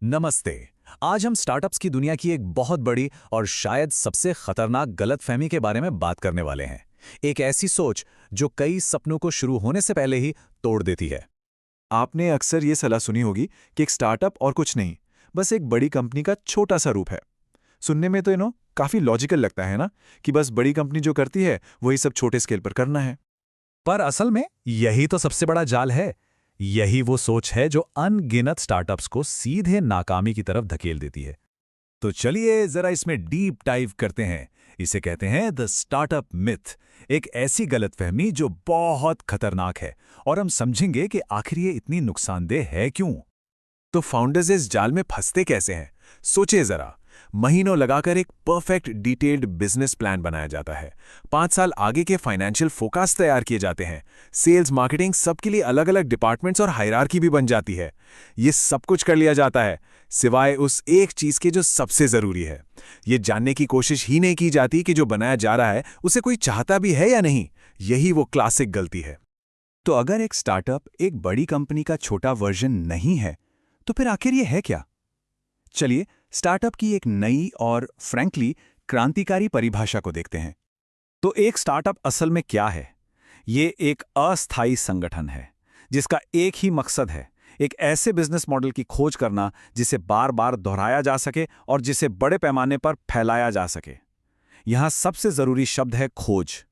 नमस्ते। आज हम स्टार्टअप्स की दुनिया की एक बहुत बड़ी और शायद सबसे खतरनाक गलतफहमी के बारे में बात करने वाले हैं। एक ऐसी सोच जो कई सपनों को शुरू होने से पहले ही तोड़ देती है। आपने अक्सर ये सलाह सुनी होगी कि एक स्टार्टअप और कुछ नहीं, बस एक बड़ी कंपनी का छोटा सा रूप है। सुनने में तो काफी लॉजिकल लगता है ना, कि बस बड़ी कंपनी जो करती है वही सब छोटे स्केल पर करना है। पर असल में यही तो सबसे बड़ा जाल है। यही वो सोच है जो अनगिनत स्टार्टअप्स को सीधे नाकामी की तरफ धकेल देती है। तो चलिए जरा इसमें डीप डाइव करते हैं। इसे कहते हैं द स्टार्टअप मिथ, एक ऐसी गलतफहमी जो बहुत खतरनाक है, और हम समझेंगे कि आखिर ये इतनी नुकसानदेह है क्यों। तो फाउंडर्स इस जाल में फंसते कैसे हैं? सोचिए जरा। महीनों लगाकर एक परफेक्ट डिटेल्ड बिजनेस प्लान बनाया जाता है। 5 साल आगे के फाइनेंशियल फोरकास्ट तैयार किए जाते हैं। सेल्स, मार्केटिंग, सबके लिए अलग अलग डिपार्टमेंट्स और हायरार्की भी बन जाती है। ये सब कुछ कर लिया जाता है, सिवाय उस एक चीज के जो सबसे जरूरी है। ये जानने की कोशिश ही नहीं की जाती कि जो बनाया जा रहा है उसे कोई चाहता भी है या नहीं। यही वो क्लासिक गलती है। तो अगर एक स्टार्टअप एक बड़ी कंपनी का छोटा वर्जन नहीं है, तो फिर आखिर ये है क्या? चलिए स्टार्टअप की एक नई और फ्रैंकली क्रांतिकारी परिभाषा को देखते हैं। तो एक स्टार्टअप असल में क्या है? ये एक अस्थायी संगठन है जिसका एक ही मकसद है, एक ऐसे बिजनेस मॉडल की खोज करना जिसे बार बार दोहराया जा सके और जिसे बड़े पैमाने पर फैलाया जा सके। यहां सबसे जरूरी शब्द है खोज।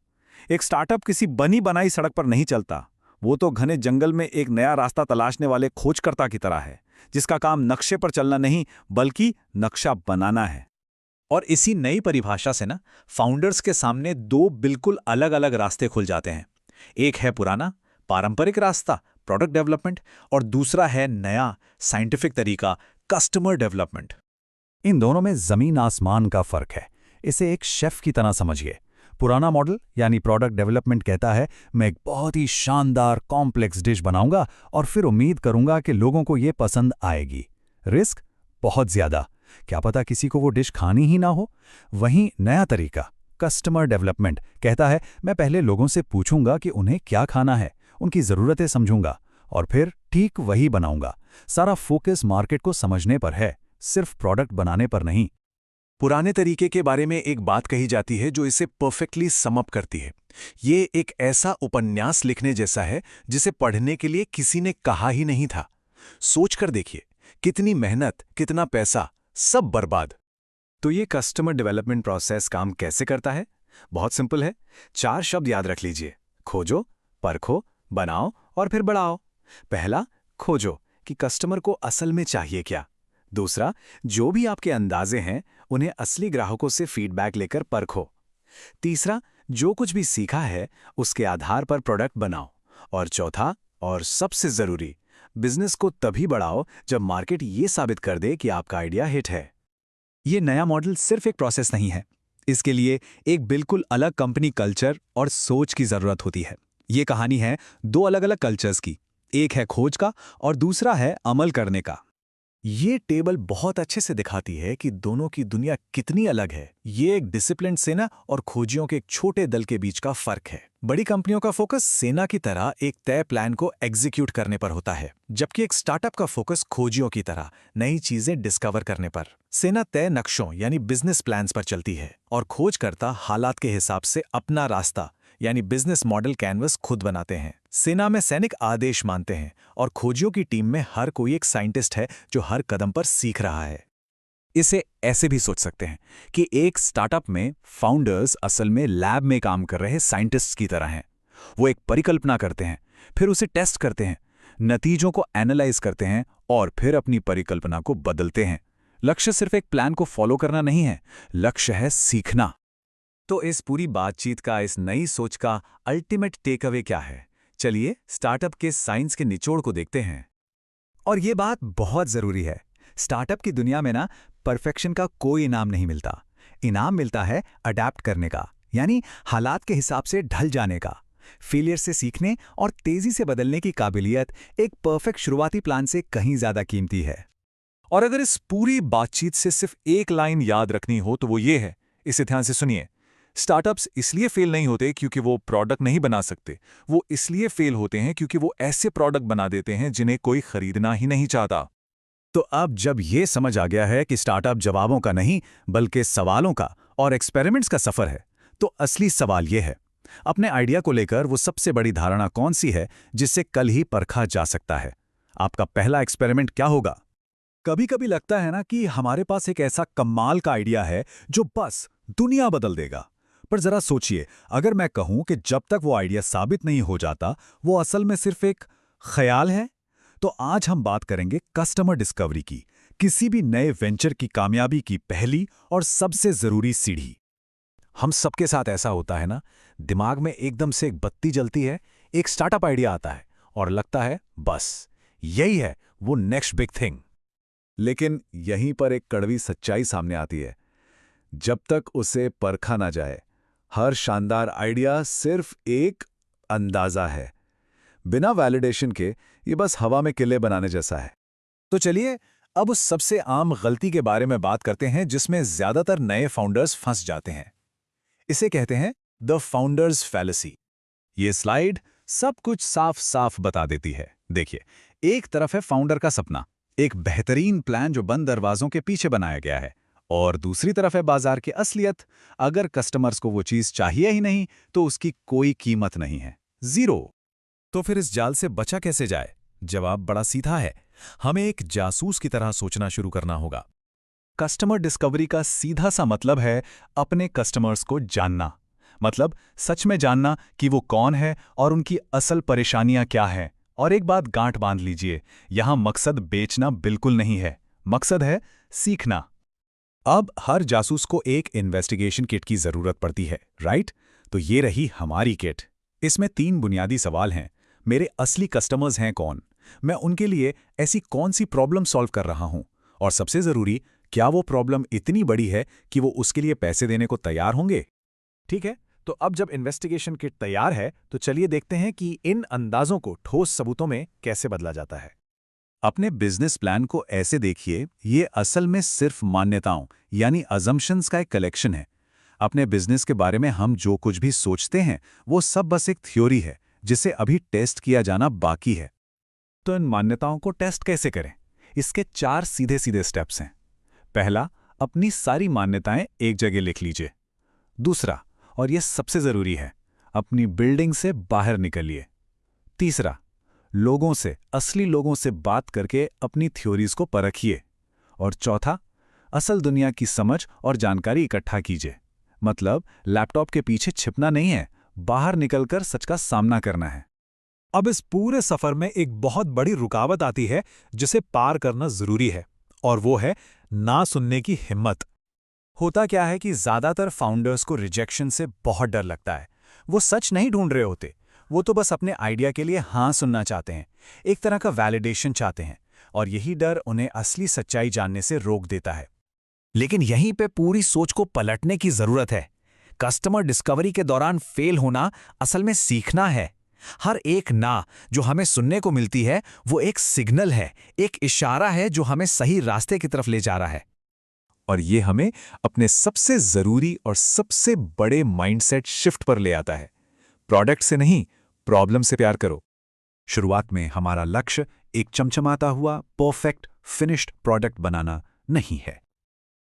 एक स्टार्टअप किसी बनी बनाई सड़क पर नहीं चलता। वो तो घने जंगल में एक नया रास्ता तलाशने वाले खोजकर्ता की तरह है, जिसका काम नक्शे पर चलना नहीं बल्कि नक्शा बनाना है। और इसी नई परिभाषा से ना फाउंडर्स के सामने दो बिल्कुल अलग अलग रास्ते खुल जाते हैं। एक है पुराना पारंपरिक रास्ता, प्रोडक्ट डेवलपमेंट, और दूसरा है नया साइंटिफिक तरीका, कस्टमर डेवलपमेंट। इन दोनों में जमीन आसमान का फर्क है। इसे एक शेफ की तरह समझिए। पुराना मॉडल यानी प्रोडक्ट डेवलपमेंट कहता है, मैं एक बहुत ही शानदार कॉम्प्लेक्स डिश बनाऊंगा और फिर उम्मीद करूंगा कि लोगों को ये पसंद आएगी। रिस्क बहुत ज्यादा, क्या पता किसी को वो डिश खानी ही ना हो। वहीं नया तरीका कस्टमर डेवलपमेंट कहता है, मैं पहले लोगों से पूछूंगा कि उन्हें क्या खाना है, उनकी ज़रूरतें समझूंगा और फिर ठीक वही बनाऊंगा। सारा फोकस मार्केट को समझने पर है, सिर्फ प्रोडक्ट बनाने पर नहीं। पुराने तरीके के बारे में एक बात कही जाती है जो इसे परफेक्टली सम अप करती है। ये एक ऐसा उपन्यास लिखने जैसा है जिसे पढ़ने के लिए किसी ने कहा ही नहीं था। सोचकर देखिए, कितनी मेहनत, कितना पैसा, सब बर्बाद। तो ये कस्टमर डेवलपमेंट प्रोसेस काम कैसे करता है? बहुत सिंपल है। 4 शब्द याद रख लीजिए: खोजो, परखो, बनाओ और फिर बढ़ाओ। पहला, खोजो कि कस्टमर को असल में चाहिए क्या। दूसरा, जो भी आपके अंदाजे हैं उन्हें असली ग्राहकों से फीडबैक लेकर परखो। तीसरा, जो कुछ भी सीखा है उसके आधार पर प्रोडक्ट बनाओ। और चौथा और सबसे जरूरी, बिजनेस को तभी बढ़ाओ जब मार्केट ये साबित कर दे कि आपका आइडिया हिट है। ये नया मॉडल सिर्फ एक प्रोसेस नहीं है। इसके लिए एक बिल्कुल अलग कंपनी कल्चर और सोच की जरूरत होती है। ये कहानी है दो अलग अलग कल्चर्स की। एक है खोज का और दूसरा है अमल करने का। ये टेबल बहुत अच्छे से दिखाती है कि दोनों की दुनिया कितनी अलग है। ये एक डिसिप्लिन सेना और खोजियों के एक छोटे दल के बीच का फर्क है। बड़ी कंपनियों का फोकस सेना की तरह एक तय प्लान को एग्जीक्यूट करने पर होता है, जबकि एक स्टार्टअप का फोकस खोजियों की तरह नई चीजें डिस्कवर करने पर। सेना तय नक्शों यानी बिजनेस प्लान्स पर चलती है और खोजकर्ता हालात के हिसाब से अपना रास्ता यानी बिजनेस मॉडल कैनवस खुद बनाते हैं। सेना में सैनिक आदेश मानते हैं और खोजियों की टीम में हर कोई एक साइंटिस्ट है जो हर कदम पर सीख रहा है। इसे ऐसे भी सोच सकते हैं कि एक स्टार्टअप में फाउंडर्स असल में लैब में काम कर रहे साइंटिस्ट्स की तरह हैं। वो एक परिकल्पना करते हैं, फिर उसे टेस्ट करते हैं, नतीजों को एनालाइज करते हैं और फिर अपनी परिकल्पना को बदलते हैं। लक्ष्य सिर्फ एक प्लान को फॉलो करना नहीं है, लक्ष्य है सीखना। तो इस पूरी बातचीत का, इस नई सोच का अल्टीमेट टेक अवे क्या है? चलिए स्टार्टअप के साइंस के निचोड़ को देखते हैं। और ये बात बहुत जरूरी है। स्टार्टअप की दुनिया में ना परफेक्शन का कोई इनाम नहीं मिलता। इनाम मिलता है अडैप्ट करने का, यानी हालात के हिसाब से ढल जाने का। फेलियर से सीखने और तेजी से बदलने की काबिलियत एक परफेक्ट शुरुआती प्लान से कहीं ज्यादा कीमती है। और अगर इस पूरी बातचीत से सिर्फ एक लाइन याद रखनी हो तो वो ये है, इसे ध्यान से सुनिए। स्टार्टअप्स इसलिए फेल नहीं होते क्योंकि वो प्रोडक्ट नहीं बना सकते, वो इसलिए फेल होते हैं क्योंकि वो ऐसे प्रोडक्ट बना देते हैं जिन्हें कोई खरीदना ही नहीं चाहता। तो अब जब ये समझ आ गया है कि स्टार्टअप जवाबों का नहीं बल्कि सवालों का और एक्सपेरिमेंट्स का सफर है, तो असली सवाल ये है, अपने आइडिया को लेकर वो सबसे बड़ी धारणा कौन सी है जिससे कल ही परखा जा सकता है? आपका पहला एक्सपेरिमेंट क्या होगा? कभी कभी लगता है ना कि हमारे पास एक ऐसा कमाल का आइडिया है जो बस दुनिया बदल देगा। पर जरा सोचिए, अगर मैं कहूं कि जब तक वो आइडिया साबित नहीं हो जाता, वो असल में सिर्फ एक ख्याल है। तो आज हम बात करेंगे कस्टमर डिस्कवरी की, किसी भी नए वेंचर की कामयाबी की पहली और सबसे जरूरी सीढ़ी। हम सबके साथ ऐसा होता है ना, दिमाग में एकदम से एक बत्ती जलती है, एक स्टार्टअप आइडिया आता है और लगता है बस यही है वो नेक्स्ट बिग थिंग। लेकिन यहीं पर एक कड़वी सच्चाई सामने आती है। जब तक उसे परखा ना जाए, हर शानदार आइडिया सिर्फ एक अंदाजा है। बिना वैलिडेशन के ये बस हवा में किले बनाने जैसा है। तो चलिए अब उस सबसे आम गलती के बारे में बात करते हैं जिसमें ज्यादातर नए फाउंडर्स फंस जाते हैं। इसे कहते हैं द फाउंडर्स फैलेसी। ये स्लाइड सब कुछ साफ साफ बता देती है। देखिए, एक तरफ है फाउंडर का सपना, एक बेहतरीन प्लान जो बंद दरवाजों के पीछे बनाया गया है, और दूसरी तरफ है बाजार की असलियत। अगर कस्टमर्स को वो चीज चाहिए ही नहीं तो उसकी कोई कीमत नहीं है, जीरो। तो फिर इस जाल से बचा कैसे जाए? जवाब बड़ा सीधा है, हमें एक जासूस की तरह सोचना शुरू करना होगा। कस्टमर डिस्कवरी का सीधा सा मतलब है अपने कस्टमर्स को जानना। मतलब सच में जानना कि वो कौन है और उनकी असल परेशानियां क्या हैं। और एक बात गांठ बांध लीजिए, यहां मकसद बेचना बिल्कुल नहीं है, मकसद है सीखना। अब हर जासूस को एक इन्वेस्टिगेशन किट की जरूरत पड़ती है, राइट? तो ये रही हमारी किट। इसमें 3 बुनियादी सवाल हैं। मेरे असली कस्टमर्स हैं कौन? मैं उनके लिए ऐसी कौन सी प्रॉब्लम सॉल्व कर रहा हूं? और सबसे जरूरी, क्या वो प्रॉब्लम इतनी बड़ी है कि वो उसके लिए पैसे देने को तैयार होंगे? ठीक है, तो अब जब इन्वेस्टिगेशन किट तैयार है तो चलिए देखते हैं कि इन अंदाजों को ठोस सबूतों में कैसे बदला जाता है। अपने बिजनेस प्लान को ऐसे देखिए, ये असल में सिर्फ मान्यताओं यानी अजम्पशंस का एक कलेक्शन है। अपने बिजनेस के बारे में हम जो कुछ भी सोचते हैं वो सब बस एक थ्योरी है जिसे अभी टेस्ट किया जाना बाकी है। तो इन मान्यताओं को टेस्ट कैसे करें? इसके 4 सीधे सीधे स्टेप्स हैं। पहला, अपनी सारी मान्यताएं एक जगह लिख लीजिए। दूसरा, और यह सबसे जरूरी है, अपनी बिल्डिंग से बाहर निकलिए। तीसरा, लोगों से, असली लोगों से बात करके अपनी थ्योरीज को परखिए। और चौथा, असल दुनिया की समझ और जानकारी इकट्ठा कीजिए। मतलब लैपटॉप के पीछे छिपना नहीं है, बाहर निकलकर सच का सामना करना है। अब इस पूरे सफर में एक बहुत बड़ी रुकावट आती है जिसे पार करना जरूरी है, और वो है ना सुनने की हिम्मत। होता क्या है कि ज्यादातर फाउंडर्स को रिजेक्शन से बहुत डर लगता है। वो सच नहीं ढूंढ रहे होते, वो तो बस अपने आइडिया के लिए हाँ सुनना चाहते हैं, एक तरह का वैलिडेशन चाहते हैं, और यही डर उन्हें असली सच्चाई जानने से रोक देता है। लेकिन यहीं पे पूरी सोच को पलटने की जरूरत है। कस्टमर डिस्कवरी के दौरान फेल होना असल में सीखना है। हर एक ना जो हमें सुनने को मिलती है वो एक सिग्नल है, एक इशारा है जो हमें सही रास्ते की तरफ ले जा रहा है। और ये हमें अपने सबसे जरूरी और सबसे बड़े माइंडसेट शिफ्ट पर ले आता है। प्रोडक्ट से नहीं, प्रॉब्लम से प्यार करो। शुरुआत में हमारा लक्ष्य एक चमचमाता हुआ परफेक्ट फिनिश्ड प्रोडक्ट बनाना नहीं है,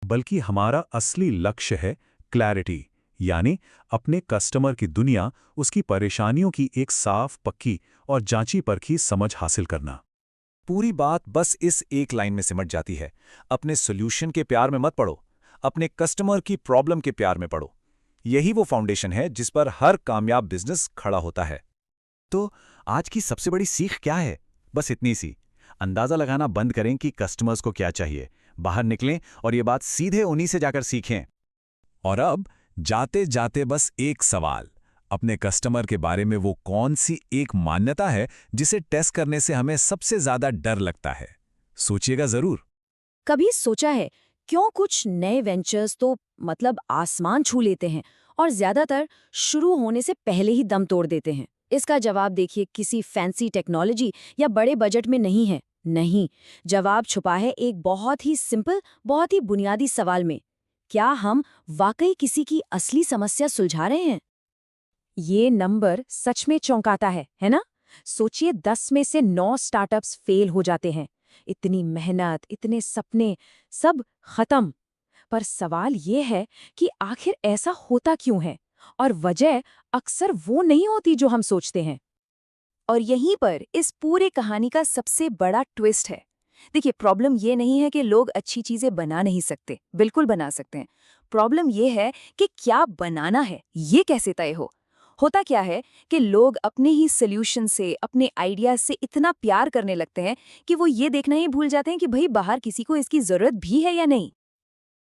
बल्कि हमारा असली लक्ष्य है क्लैरिटी, यानी अपने कस्टमर की दुनिया, उसकी परेशानियों की एक साफ, पक्की और जांची परखी समझ हासिल करना। पूरी बात बस इस एक लाइन में सिमट जाती है, अपने सॉल्यूशन के प्यार में मत पड़ो, अपने कस्टमर की प्रॉब्लम के प्यार में पड़ो। यही वो फाउंडेशन है जिस पर हर कामयाब बिजनेस खड़ा होता है। तो आज की सबसे बड़ी सीख क्या है? बस इतनी सी, अंदाजा लगाना बंद करें कि कस्टमर्स को क्या चाहिए, बाहर निकलें और ये बात सीधे उन्हीं से जाकर सीखें। और अब जाते जाते बस एक सवाल, अपने कस्टमर के बारे में वो कौन सी एक मान्यता है जिसे टेस्ट करने से हमें सबसे ज्यादा डर लगता है? सोचिएगा जरूर। कभी सोचा है क्यों कुछ नए वेंचर्स तो मतलब आसमान छू लेते हैं और ज्यादातर शुरू होने से पहले ही दम तोड़ देते हैं? इसका जवाब देखिए किसी फैंसी टेक्नोलॉजी या बड़े बजट में नहीं है। नहीं, जवाब छुपा है एक बहुत ही सिंपल, बहुत ही बुनियादी सवाल में। क्या हम वाकई किसी की असली समस्या सुलझा रहे हैं? ये नंबर सच में चौंकाता है ना? सोचिए 10 में से 9 स्टार्टअप्स फेल हो जाते हैं। इतनी मेहनत, इतने सपने, सब खत्म। पर सवाल ये है कि आखिर ऐसा होता क्यों है? और वजह अक्सर वो नहीं होती जो हम सोचते हैं। और यहीं पर इस पूरी कहानी का सबसे बड़ा ट्विस्ट है। देखिए, प्रॉब्लम ये नहीं है कि लोग अच्छी चीजें बना नहीं सकते, बिल्कुल बना सकते हैं। प्रॉब्लम ये है कि क्या बनाना है, ये कैसे तय हो। होता क्या है कि लोग अपने ही सोल्यूशन से, अपने आइडियाज से इतना प्यार करने लगते हैं कि वो ये देखना ही भूल जाते हैं कि भाई बाहर किसी को इसकी जरूरत भी है या नहीं।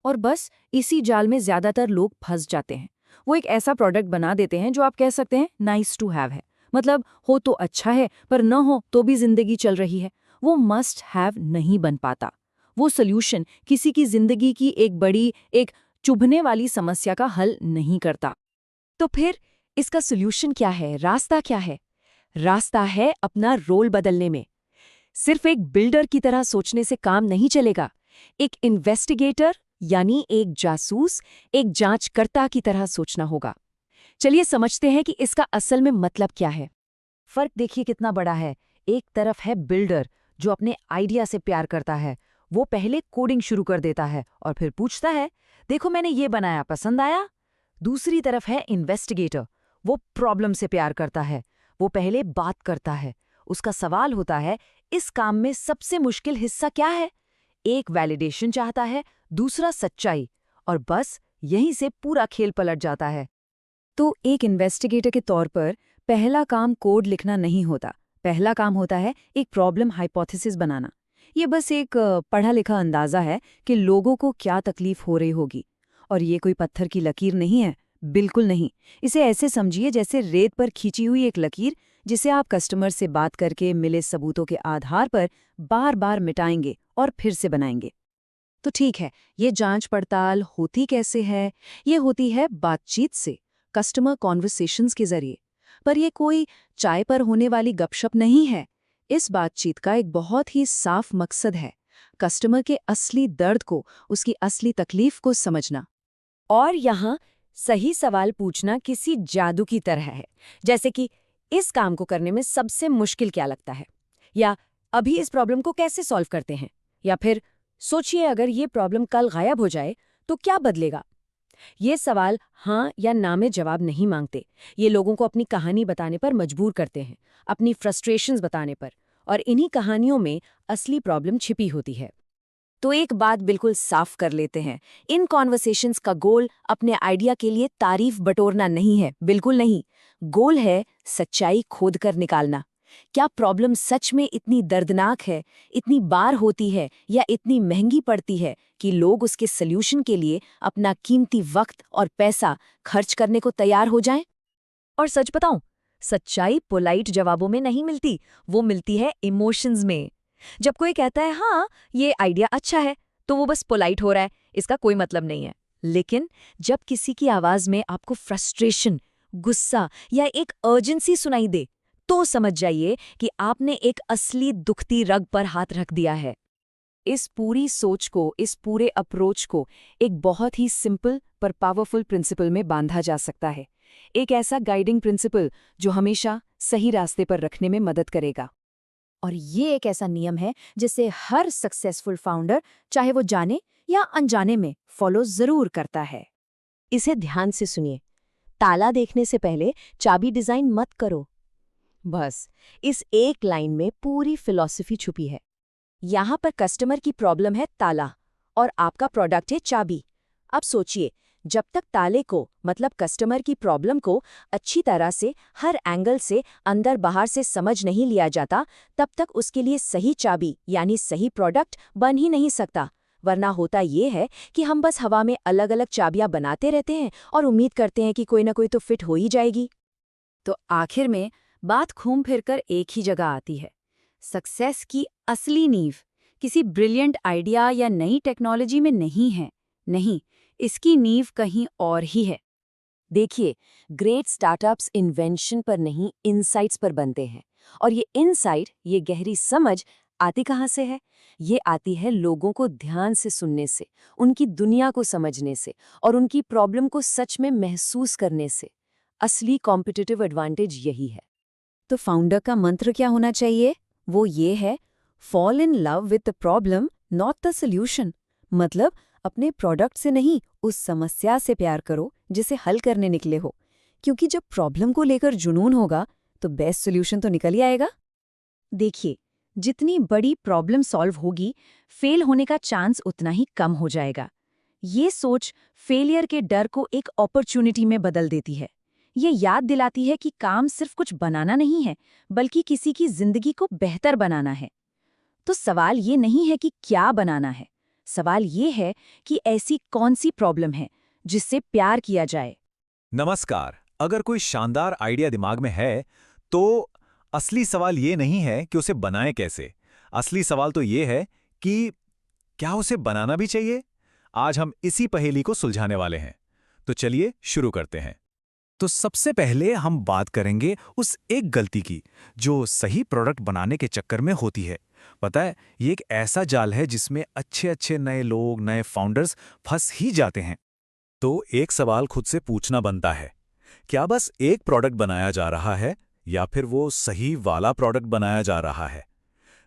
और बस इसी जाल में ज्यादातर लोग फंस जाते हैं। वो एक ऐसा प्रोडक्ट बना देते हैं जो आप कह सकते हैं नाइस टू हैव है, मतलब हो तो अच्छा है पर न हो तो भी जिंदगी चल रही है। वो मस्ट हैव नहीं बन पाता। वो सोल्यूशन किसी की जिंदगी की एक बड़ी, एक चुभने वाली समस्या का हल नहीं करता। तो फिर इसका सोल्यूशन क्या है, रास्ता क्या है? रास्ता है अपना रोल बदलने में। सिर्फ एक बिल्डर की तरह सोचने से काम नहीं चलेगा। एक इन्वेस्टिगेटर यानी एक जासूस, एक जांचकर्ता की तरह सोचना होगा। चलिए समझते हैं कि इसका असल में मतलब क्या है। फर्क देखिए कितना बड़ा है। एक तरफ है बिल्डर जो अपने आइडिया से प्यार करता है। वो पहले कोडिंग शुरू कर देता है और फिर पूछता है, देखो मैंने ये बनाया, पसंद आया? दूसरी तरफ है इन्वेस्टिगेटर। वो प्रॉब्लम से प्यार करता है। वो पहले बात करता है। उसका सवाल होता है, इस काम में सबसे मुश्किल हिस्सा क्या है? एक वैलिडेशन चाहता है, दूसरा सच्चाई, और बस यहीं से पूरा खेल पलट जाता है। तो एक इन्वेस्टिगेटर के तौर पर पहला काम कोड लिखना नहीं होता। पहला काम होता है एक प्रॉब्लम हाइपोथेसिस बनाना। ये बस एक पढ़ा लिखा अंदाजा है कि लोगों को क्या तकलीफ हो रही होगी। और ये कोई पत्थर की लकीर नहीं है, बिल्कुल नहीं। इसे ऐसे समझिए जैसे रेत पर खींची हुई एक लकीर, जिसे आप कस्टमर से बात करके मिले सबूतों के आधार पर बार बार मिटाएंगे और फिर से बनाएंगे। तो ठीक है, ये जांच पड़ताल होती कैसे है? ये होती है बातचीत से, कस्टमर कॉन्वर्सेशंस के जरिए। पर ये कोई चाय पर होने वाली गपशप नहीं है। इस बातचीत का एक बहुत ही साफ मकसद है, कस्टमर के असली दर्द को, उसकी असली तकलीफ को समझना। और यहाँ सही सवाल पूछना किसी जादू की तरह है, जैसे कि इस काम को करने में सबसे मुश्किल क्या लगता है, या अभी इस प्रॉब्लम को कैसे सॉल्व करते हैं, या फिर सोचिए अगर ये प्रॉब्लम कल गायब हो जाए तो क्या बदलेगा। ये सवाल हाँ या ना में जवाब नहीं मांगते। ये लोगों को अपनी कहानी बताने पर मजबूर करते हैं, अपनी फ्रस्ट्रेशंस बताने पर, और इन्हीं कहानियों में असली प्रॉब्लम छिपी होती है। तो एक बात बिल्कुल साफ कर लेते हैं, इन कॉन्वर्सेशंस का गोल अपने आइडिया के लिए तारीफ बटोरना नहीं है, बिल्कुल नहीं। गोल है सच्चाई खोद कर निकालना। क्या प्रॉब्लम सच में इतनी दर्दनाक है, इतनी बार होती है, या इतनी महंगी पड़ती है कि लोग उसके सल्यूशन के लिए अपना कीमती वक्त और पैसा खर्च करने को तैयार हो जाएं? और सच बताऊं, सच्चाई पोलाइट जवाबों में नहीं मिलती, वो मिलती है इमोशंस में। जब कोई कहता है हाँ ये आइडिया अच्छा है, तो वो बस पोलाइट हो रहा है, इसका कोई मतलब नहीं है। लेकिन जब किसी की आवाज में आपको फ्रस्ट्रेशन, गुस्सा या एक अर्जेंसी सुनाई दे, तो समझ जाइए कि आपने एक असली दुखती रग पर हाथ रख दिया है। इस पूरी सोच को, इस पूरे अप्रोच को एक बहुत ही सिंपल पर पावरफुल प्रिंसिपल में बांधा जा सकता है। एक ऐसा गाइडिंग प्रिंसिपल जो हमेशा सही रास्ते पर रखने में मदद करेगा। और ये एक ऐसा नियम है जिसे हर सक्सेसफुल फाउंडर, चाहे वो जाने या अनजाने में, फॉलो जरूर करता है। इसे ध्यान से सुनिए। ताला देखने से पहले चाबी डिजाइन मत करो। बस इस एक लाइन में पूरी फिलॉसफी छुपी है। यहाँ पर कस्टमर की प्रॉब्लम है ताला और आपका प्रोडक्ट है चाबी। अब सोचिए, जब तक ताले को, मतलब कस्टमर की प्रॉब्लम को अच्छी तरह से, हर एंगल से, अंदर बाहर से समझ नहीं लिया जाता, तब तक उसके लिए सही चाबी यानी सही प्रोडक्ट बन ही नहीं सकता। वरना होता ये है कि हम बस हवा में अलग अलग चाबियां बनाते रहते हैं और उम्मीद करते हैं कि कोई ना कोई तो फिट हो ही जाएगी। तो आखिर में बात घूम फिरकर एक ही जगह आती है। सक्सेस की असली नींव किसी ब्रिलियंट आइडिया या नई टेक्नोलॉजी में नहीं है, नहीं, इसकी नींव कहीं और ही है। देखिए, ग्रेट स्टार्टअप्स इन्वेंशन पर नहीं, इनसाइट्स पर बनते हैं। और ये इनसाइट, ये गहरी समझ आती कहाँ से है? ये आती है लोगों को ध्यान से सुनने से, उनकी दुनिया को समझने से, और उनकी प्रॉब्लम को सच में महसूस करने से। असली कॉम्पिटिटिव एडवांटेज यही है। तो फाउंडर का मंत्र क्या होना चाहिए? वो ये है, fall in love with the problem not the solution. मतलब अपने प्रोडक्ट से नहीं, उस समस्या से प्यार करो जिसे हल करने निकले हो, क्योंकि जब प्रॉब्लम को लेकर जुनून होगा तो बेस्ट सोल्यूशन तो निकल ही आएगा। देखिए, जितनी बड़ी प्रॉब्लम सॉल्व होगी, फेल होने का चांस उतना ही कम हो जाएगा। ये सोच फेलियर के डर को एक अपॉर्चुनिटी में बदल देती है। ये याद दिलाती है कि काम सिर्फ कुछ बनाना नहीं है, बल्कि किसी की जिंदगी को बेहतर बनाना है। तो सवाल ये नहीं है कि क्या बनाना है, सवाल ये है कि ऐसी कौन सी प्रॉब्लम है जिससे प्यार किया जाए। नमस्कार। अगर कोई शानदार आइडिया दिमाग में है, तो असली सवाल ये नहीं है कि उसे बनाएं कैसे। असली सवाल तो ये है कि क्या उसे बनाना भी चाहिए। आज हम इसी पहेली को सुलझाने वाले हैं। तो चलिए शुरू करते हैं। तो सबसे पहले हम बात करेंगे उस एक गलती की जो सही प्रोडक्ट बनाने के चक्कर में होती है। पता है, ये एक ऐसा जाल है जिसमें अच्छे अच्छे नए लोग, नए फाउंडर्स फंस ही जाते हैं। तो एक सवाल खुद से पूछना बनता है, क्या बस एक प्रोडक्ट बनाया जा रहा है या फिर वो सही वाला प्रोडक्ट बनाया जा रहा है।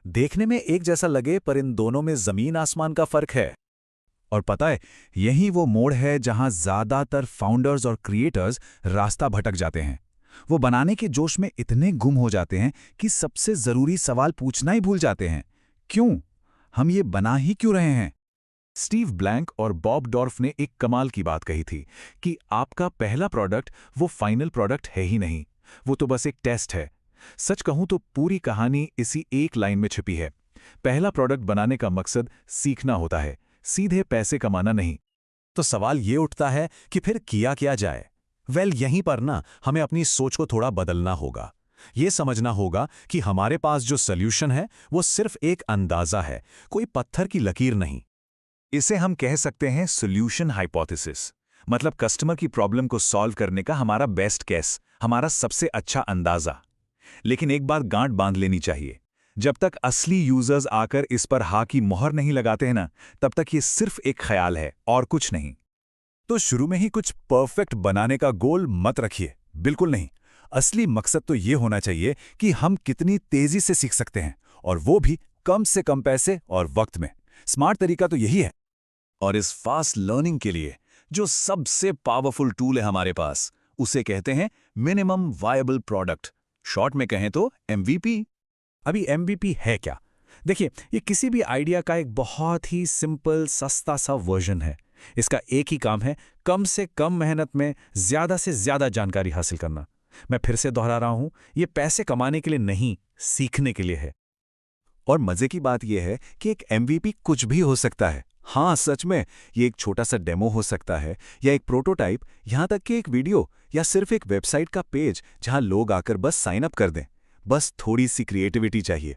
देखने में एक जैसा लगे, पर इन दोनों में जमीन आसमान का फर्क है। और पता है, यही वो मोड़ है जहां ज्यादातर फाउंडर्स और क्रिएटर्स रास्ता भटक जाते हैं। वो बनाने के जोश में इतने गुम हो जाते हैं कि सबसे जरूरी सवाल पूछना ही भूल जाते हैं, क्यों? हम ये बना ही क्यों रहे हैं? स्टीव ब्लैंक और बॉब डॉर्फ ने एक कमाल की बात कही थी कि आपका पहला प्रोडक्ट वो फाइनल प्रोडक्ट है ही नहीं, वो तो बस एक टेस्ट है। सच कहूं तो पूरी कहानी इसी एक लाइन में छिपी है। पहला प्रोडक्ट बनाने का मकसद सीखना होता है, सीधे पैसे कमाना नहीं। तो सवाल ये उठता है कि फिर किया क्या जाए? यहीं पर ना हमें अपनी सोच को थोड़ा बदलना होगा। ये समझना होगा कि हमारे पास जो सॉल्यूशन है वो सिर्फ एक अंदाजा है, कोई पत्थर की लकीर नहीं। इसे हम कह सकते हैं सॉल्यूशन हाइपोथेसिस। मतलब कस्टमर की प्रॉब्लम को सॉल्व करने का हमारा बेस्ट केस, हमारा सबसे अच्छा अंदाजा। लेकिन एक बात गांठ बांध लेनी चाहिए, जब तक असली यूजर्स आकर इस पर हाँ की मोहर नहीं लगाते हैं ना, तब तक ये सिर्फ एक ख्याल है और कुछ नहीं। तो शुरू में ही कुछ परफेक्ट बनाने का गोल मत रखिए, बिल्कुल नहीं। असली मकसद तो ये होना चाहिए कि हम कितनी तेजी से सीख सकते हैं, और वो भी कम से कम पैसे और वक्त में। स्मार्ट तरीका तो यही है। और इस फास्ट लर्निंग के लिए जो सबसे पावरफुल टूल है हमारे पास, उसे कहते हैं मिनिमम वायबल प्रोडक्ट, शॉर्ट में कहें तो MVP। अभी MVP है क्या? देखिए, ये किसी भी आइडिया का एक बहुत ही सिंपल, सस्ता सा वर्जन है। इसका एक ही काम है, कम से कम मेहनत में ज्यादा से ज्यादा जानकारी हासिल करना। मैं फिर से दोहरा रहा हूं, ये पैसे कमाने के लिए नहीं, सीखने के लिए है। और मजे की बात यह है कि एक MVP कुछ भी हो सकता है। हाँ, सच में, ये एक छोटा सा डेमो हो सकता है, या एक प्रोटोटाइप, यहां तक कि एक वीडियो, या सिर्फ एक वेबसाइट का पेज जहां लोग आकर बस साइन अप कर दें। बस थोड़ी सी क्रिएटिविटी चाहिए।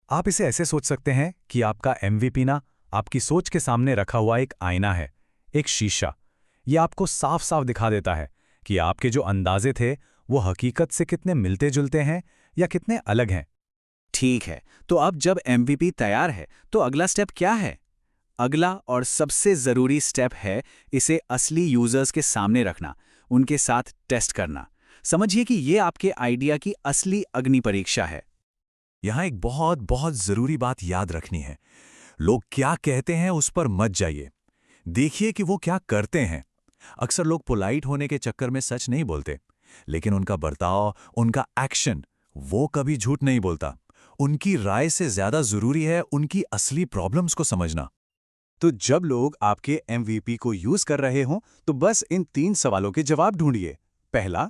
आप इसे ऐसे सोच सकते हैं कि आपका MVP ना आपकी सोच के सामने रखा हुआ एक आईना है, एक शीशा। यह आपको साफ साफ दिखा देता है कि आपके जो अंदाजे थे वो हकीकत से कितने मिलते जुलते हैं या कितने अलग हैं। ठीक है, तो अब जब MVP तैयार है तो अगला स्टेप क्या है? अगला और सबसे ज़रूरी स्टेप है इसे असली यूजर्स के सामने रखना, उनके साथ टेस्ट करना। समझिए कि ये आपके आइडिया की असली अग्नि परीक्षा है। यहाँ एक बहुत बहुत ज़रूरी बात याद रखनी है, लोग क्या कहते हैं उस पर मत जाइए, देखिए कि वो क्या करते हैं। अक्सर लोग पोलाइट होने के चक्कर में सच नहीं बोलते, लेकिन उनका बर्ताव, उनका एक्शन, वो कभी झूठ नहीं बोलता। उनकी राय से ज़्यादा ज़रूरी है उनकी असली प्रॉब्लम्स को समझना। तो जब लोग आपके MVP को यूज़ कर रहे हों, तो बस इन 3 सवालों के जवाब ढूंढिए। पहला,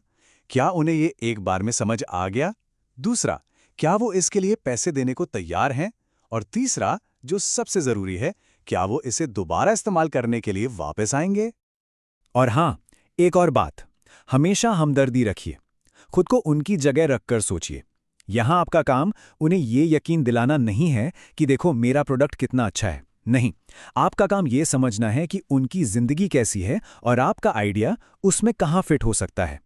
क्या उन्हें ये एक बार में समझ आ गया? दूसरा, क्या वो इसके लिए पैसे देने को तैयार हैं? और तीसरा, जो सबसे ज़रूरी है, क्या वो इसे दोबारा इस्तेमाल करने के लिए वापस आएंगे? और हाँ, एक और बात, हमेशा हमदर्दी रखिए। खुद को उनकी जगह रखकर सोचिए। यहाँ आपका काम उन्हें ये यकीन दिलाना नहीं है कि देखो मेरा प्रोडक्ट कितना अच्छा है। नहीं, आपका काम ये समझना है कि उनकी जिंदगी कैसी है और आपका आइडिया उसमें कहाँ फिट हो सकता है।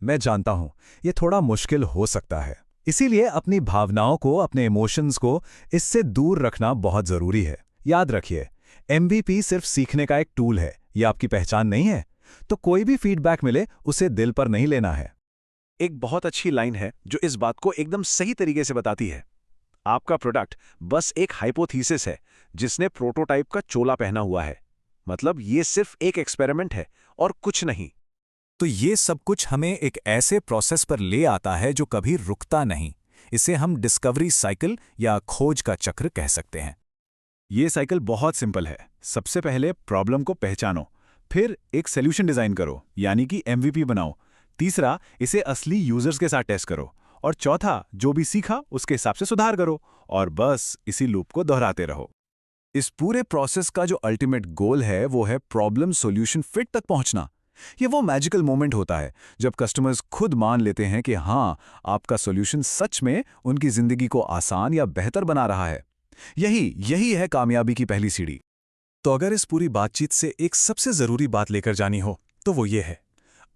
मैं जानता हूं, ये थोड़ा मुश्किल हो सकता है, इसीलिए अपनी भावनाओं को, अपने इमोशंस को इससे दूर रखना बहुत जरूरी है। याद रखिए, MVP सिर्फ सीखने का एक टूल है, ये आपकी पहचान नहीं है। तो कोई भी फीडबैक मिले उसे दिल पर नहीं लेना है। एक बहुत अच्छी लाइन है जो इस बात को एकदम सही तरीके से बताती है, आपका प्रोडक्ट बस एक हाइपोथीसिस है जिसने प्रोटोटाइप का चोला पहना हुआ है। मतलब ये सिर्फ एक एक्सपेरिमेंट है और कुछ नहीं। तो ये सब कुछ हमें एक ऐसे प्रोसेस पर ले आता है जो कभी रुकता नहीं। इसे हम डिस्कवरी साइकिल या खोज का चक्र कह सकते हैं। ये साइकिल बहुत सिंपल है। सबसे पहले प्रॉब्लम को पहचानो, फिर एक सॉल्यूशन डिजाइन करो यानी कि एमवीपी बनाओ। तीसरा, इसे असली यूजर्स के साथ टेस्ट करो। और चौथा, जो भी सीखा उसके हिसाब से सुधार करो। और बस इसी लूप को दोहराते रहो। इस पूरे प्रोसेस का जो अल्टीमेट गोल है वो है प्रॉब्लम सॉल्यूशन फिट तक पहुंचना। ये वो मैजिकल मोमेंट होता है जब कस्टमर्स खुद मान लेते हैं कि हाँ, आपका सॉल्यूशन सच में उनकी जिंदगी को आसान या बेहतर बना रहा है। यही है कामयाबी की पहली सीढ़ी। तो अगर इस पूरी बातचीत से एक सबसे जरूरी बात लेकर जानी हो तो वो ये है,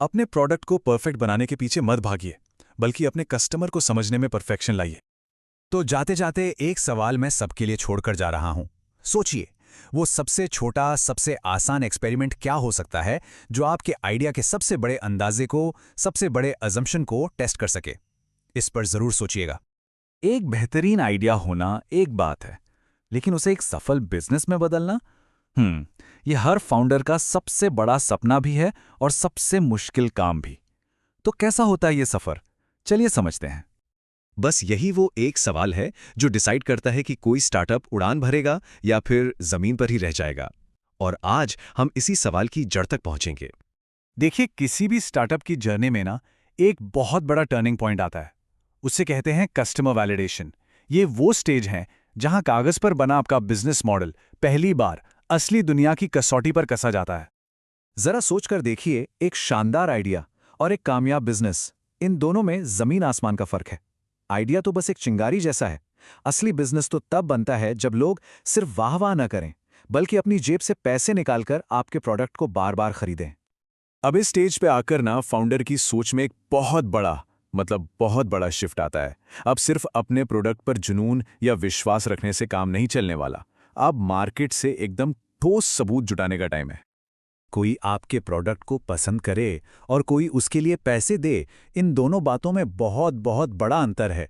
अपने प्रोडक्ट को परफेक्ट बनाने के पीछे मत भागिए, बल्कि अपने कस्टमर को समझने में परफेक्शन लाइए। तो जाते जाते एक सवाल मैं सबके लिए छोड़कर जा रहा हूं। सोचिए, वो सबसे छोटा, सबसे आसान एक्सपेरिमेंट क्या हो सकता है जो आपके आइडिया के सबसे बड़े अंदाजे को, सबसे बड़े अजम्पशन को टेस्ट कर सके। इस पर जरूर सोचिएगा। एक बेहतरीन आइडिया होना एक बात है, लेकिन उसे एक सफल बिजनेस में बदलना, ये हर फाउंडर का सबसे बड़ा सपना भी है और सबसे मुश्किल काम भी। तो कैसा होता है ये सफर? चलिए समझते हैं। बस यही वो एक सवाल है जो डिसाइड करता है कि कोई स्टार्टअप उड़ान भरेगा या फिर जमीन पर ही रह जाएगा। और आज हम इसी सवाल की जड़ तक पहुंचेंगे। देखिए, किसी भी स्टार्टअप की जर्नी में ना एक बहुत बड़ा टर्निंग पॉइंट आता है। उसे कहते हैं कस्टमर वैलिडेशन। ये वो स्टेज है जहां कागज पर बना आपका बिजनेस मॉडल पहली बार असली दुनिया की कसौटी पर कसा जाता है। जरा सोचकर देखिए, एक शानदार आइडिया और एक कामयाब बिजनेस, इन दोनों में जमीन आसमान का फर्क है। आइडिया तो बस एक चिंगारी जैसा है। असली बिजनेस तो तब बनता है जब लोग सिर्फ वाह वाह न करें, बल्कि अपनी जेब से पैसे निकालकर आपके प्रोडक्ट को बार बार खरीदें। अब इस स्टेज पे आकर ना फाउंडर की सोच में एक बहुत बड़ा शिफ्ट आता है। अब सिर्फ अपने प्रोडक्ट पर जुनून या विश्वास रखने से काम नहीं चलने वाला। अब मार्केट से एकदम ठोस सबूत जुटाने का टाइम है। कोई आपके प्रोडक्ट को पसंद करे और कोई उसके लिए पैसे दे, इन दोनों बातों में बहुत बड़ा अंतर है।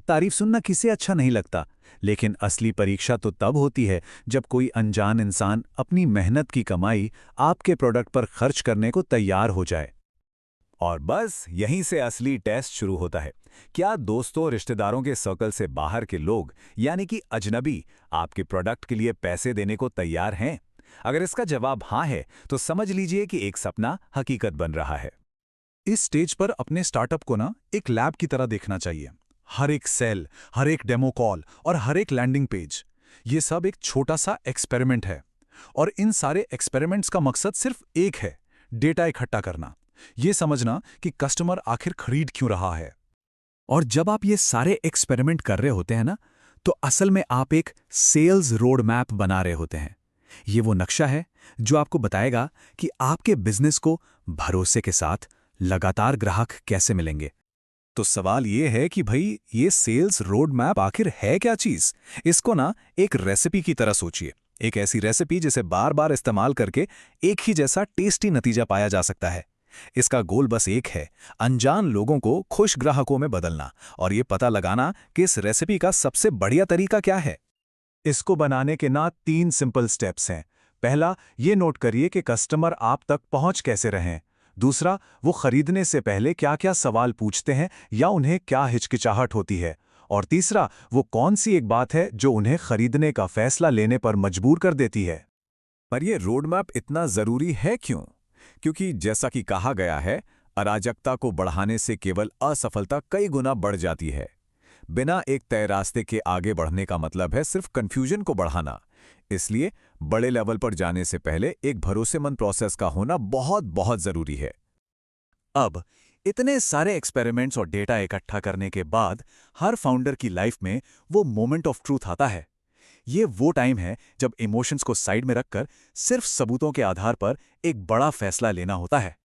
तारीफ सुनना किसे अच्छा नहीं लगता, लेकिन असली परीक्षा तो तब होती है जब कोई अनजान इंसान अपनी मेहनत की कमाई आपके प्रोडक्ट पर खर्च करने को तैयार हो जाए। और बस यहीं से असली टेस्ट शुरू होता है। क्या दोस्तों, रिश्तेदारों के सर्कल से बाहर के लोग, यानी कि अजनबी, आपके प्रोडक्ट के लिए पैसे देने को तैयार हैं? अगर इसका जवाब हाँ है, तो समझ लीजिए कि एक सपना हकीकत बन रहा है। इस स्टेज पर अपने स्टार्टअप को ना एक लैब की तरह देखना चाहिए। हर एक सेल, हर एक डेमो कॉल और हर एक लैंडिंग पेज, ये सब एक छोटा सा एक्सपेरिमेंट है। और इन सारे एक्सपेरिमेंट्स का मकसद सिर्फ एक है, डेटा इकट्ठा करना। ये समझना कि कस्टमर आखिर खरीद क्यों रहा है। और जब आप ये सारे एक्सपेरिमेंट कर रहे होते हैं ना, तो असल में आप एक सेल्स रोड मैप बना रहे होते हैं। ये वो नक्शा है जो आपको बताएगा कि आपके बिजनेस को भरोसे के साथ लगातार ग्राहक कैसे मिलेंगे। तो सवाल ये है कि भाई, ये सेल्स रोड मैप आखिर है क्या चीज? इसको ना एक रेसिपी की तरह सोचिए। एक ऐसी रेसिपी जिसे बार बार इस्तेमाल करके एक ही जैसा टेस्टी नतीजा पाया जा सकता है। इसका गोल बस एक है, अनजान लोगों को खुश ग्राहकों में बदलना और ये पता लगाना कि इस रेसिपी का सबसे बढ़िया तरीका क्या है। इसको बनाने के ना 3 सिंपल स्टेप्स हैं। पहला, ये नोट करिए कि कस्टमर आप तक पहुंच कैसे रहे हैं। दूसरा, वो खरीदने से पहले क्या-क्या सवाल पूछते हैं या उन्हें क्या हिचकिचाहट होती है। और तीसरा, वो कौन सी एक बात है जो उन्हें खरीदने का फैसला लेने पर मजबूर कर देती है। पर यह रोडमैप इतना जरूरी है क्यों? क्योंकि जैसा कि कहा गया है, अराजकता को बढ़ाने से केवल असफलता कई गुना बढ़ जाती है। बिना एक तय रास्ते के आगे बढ़ने का मतलब है सिर्फ कंफ्यूजन को बढ़ाना। इसलिए बड़े लेवल पर जाने से पहले एक भरोसेमंद प्रोसेस का होना बहुत जरूरी है। अब इतने सारे एक्सपेरिमेंट्स और डेटा इकट्ठा करने के बाद हर फाउंडर की लाइफ में वो मोमेंट ऑफ ट्रूथ आता है। ये वो टाइम है जब इमोशंस को साइड में रखकर सिर्फ सबूतों के आधार पर एक बड़ा फैसला लेना होता है।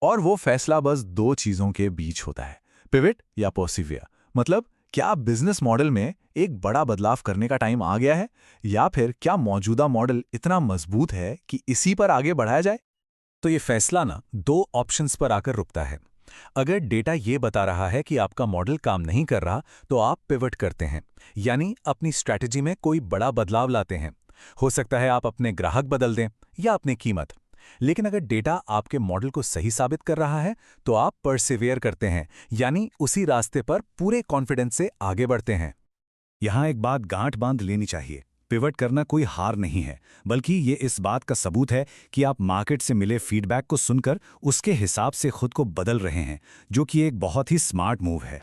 और वो फैसला बस 2 चीजों के बीच होता है, पिवट या पर्सिवियर। मतलब, क्या बिजनेस मॉडल में एक बड़ा बदलाव करने का टाइम आ गया है, या फिर क्या मौजूदा मॉडल इतना मजबूत है कि इसी पर आगे बढ़ाया जाए। तो ये फैसला ना 2 ऑप्शंस पर आकर रुकता है। अगर डेटा ये बता रहा है कि आपका मॉडल काम नहीं कर रहा, तो आप पिवट करते हैं, यानी अपनी स्ट्रैटेजी में कोई बड़ा बदलाव लाते हैं। हो सकता है आप अपने ग्राहक बदल दें या अपनी कीमत। लेकिन अगर डेटा आपके मॉडल को सही साबित कर रहा है, तो आप परसिवियर करते हैं, यानी उसी रास्ते पर पूरे कॉन्फिडेंस से आगे बढ़ते हैं। यहाँ एक बात गांठ बांध लेनी चाहिए, पिवट करना कोई हार नहीं है, बल्कि ये इस बात का सबूत है कि आप मार्केट से मिले फीडबैक को सुनकर उसके हिसाब से खुद को बदल रहे हैं, जो कि एक बहुत ही स्मार्ट मूव है।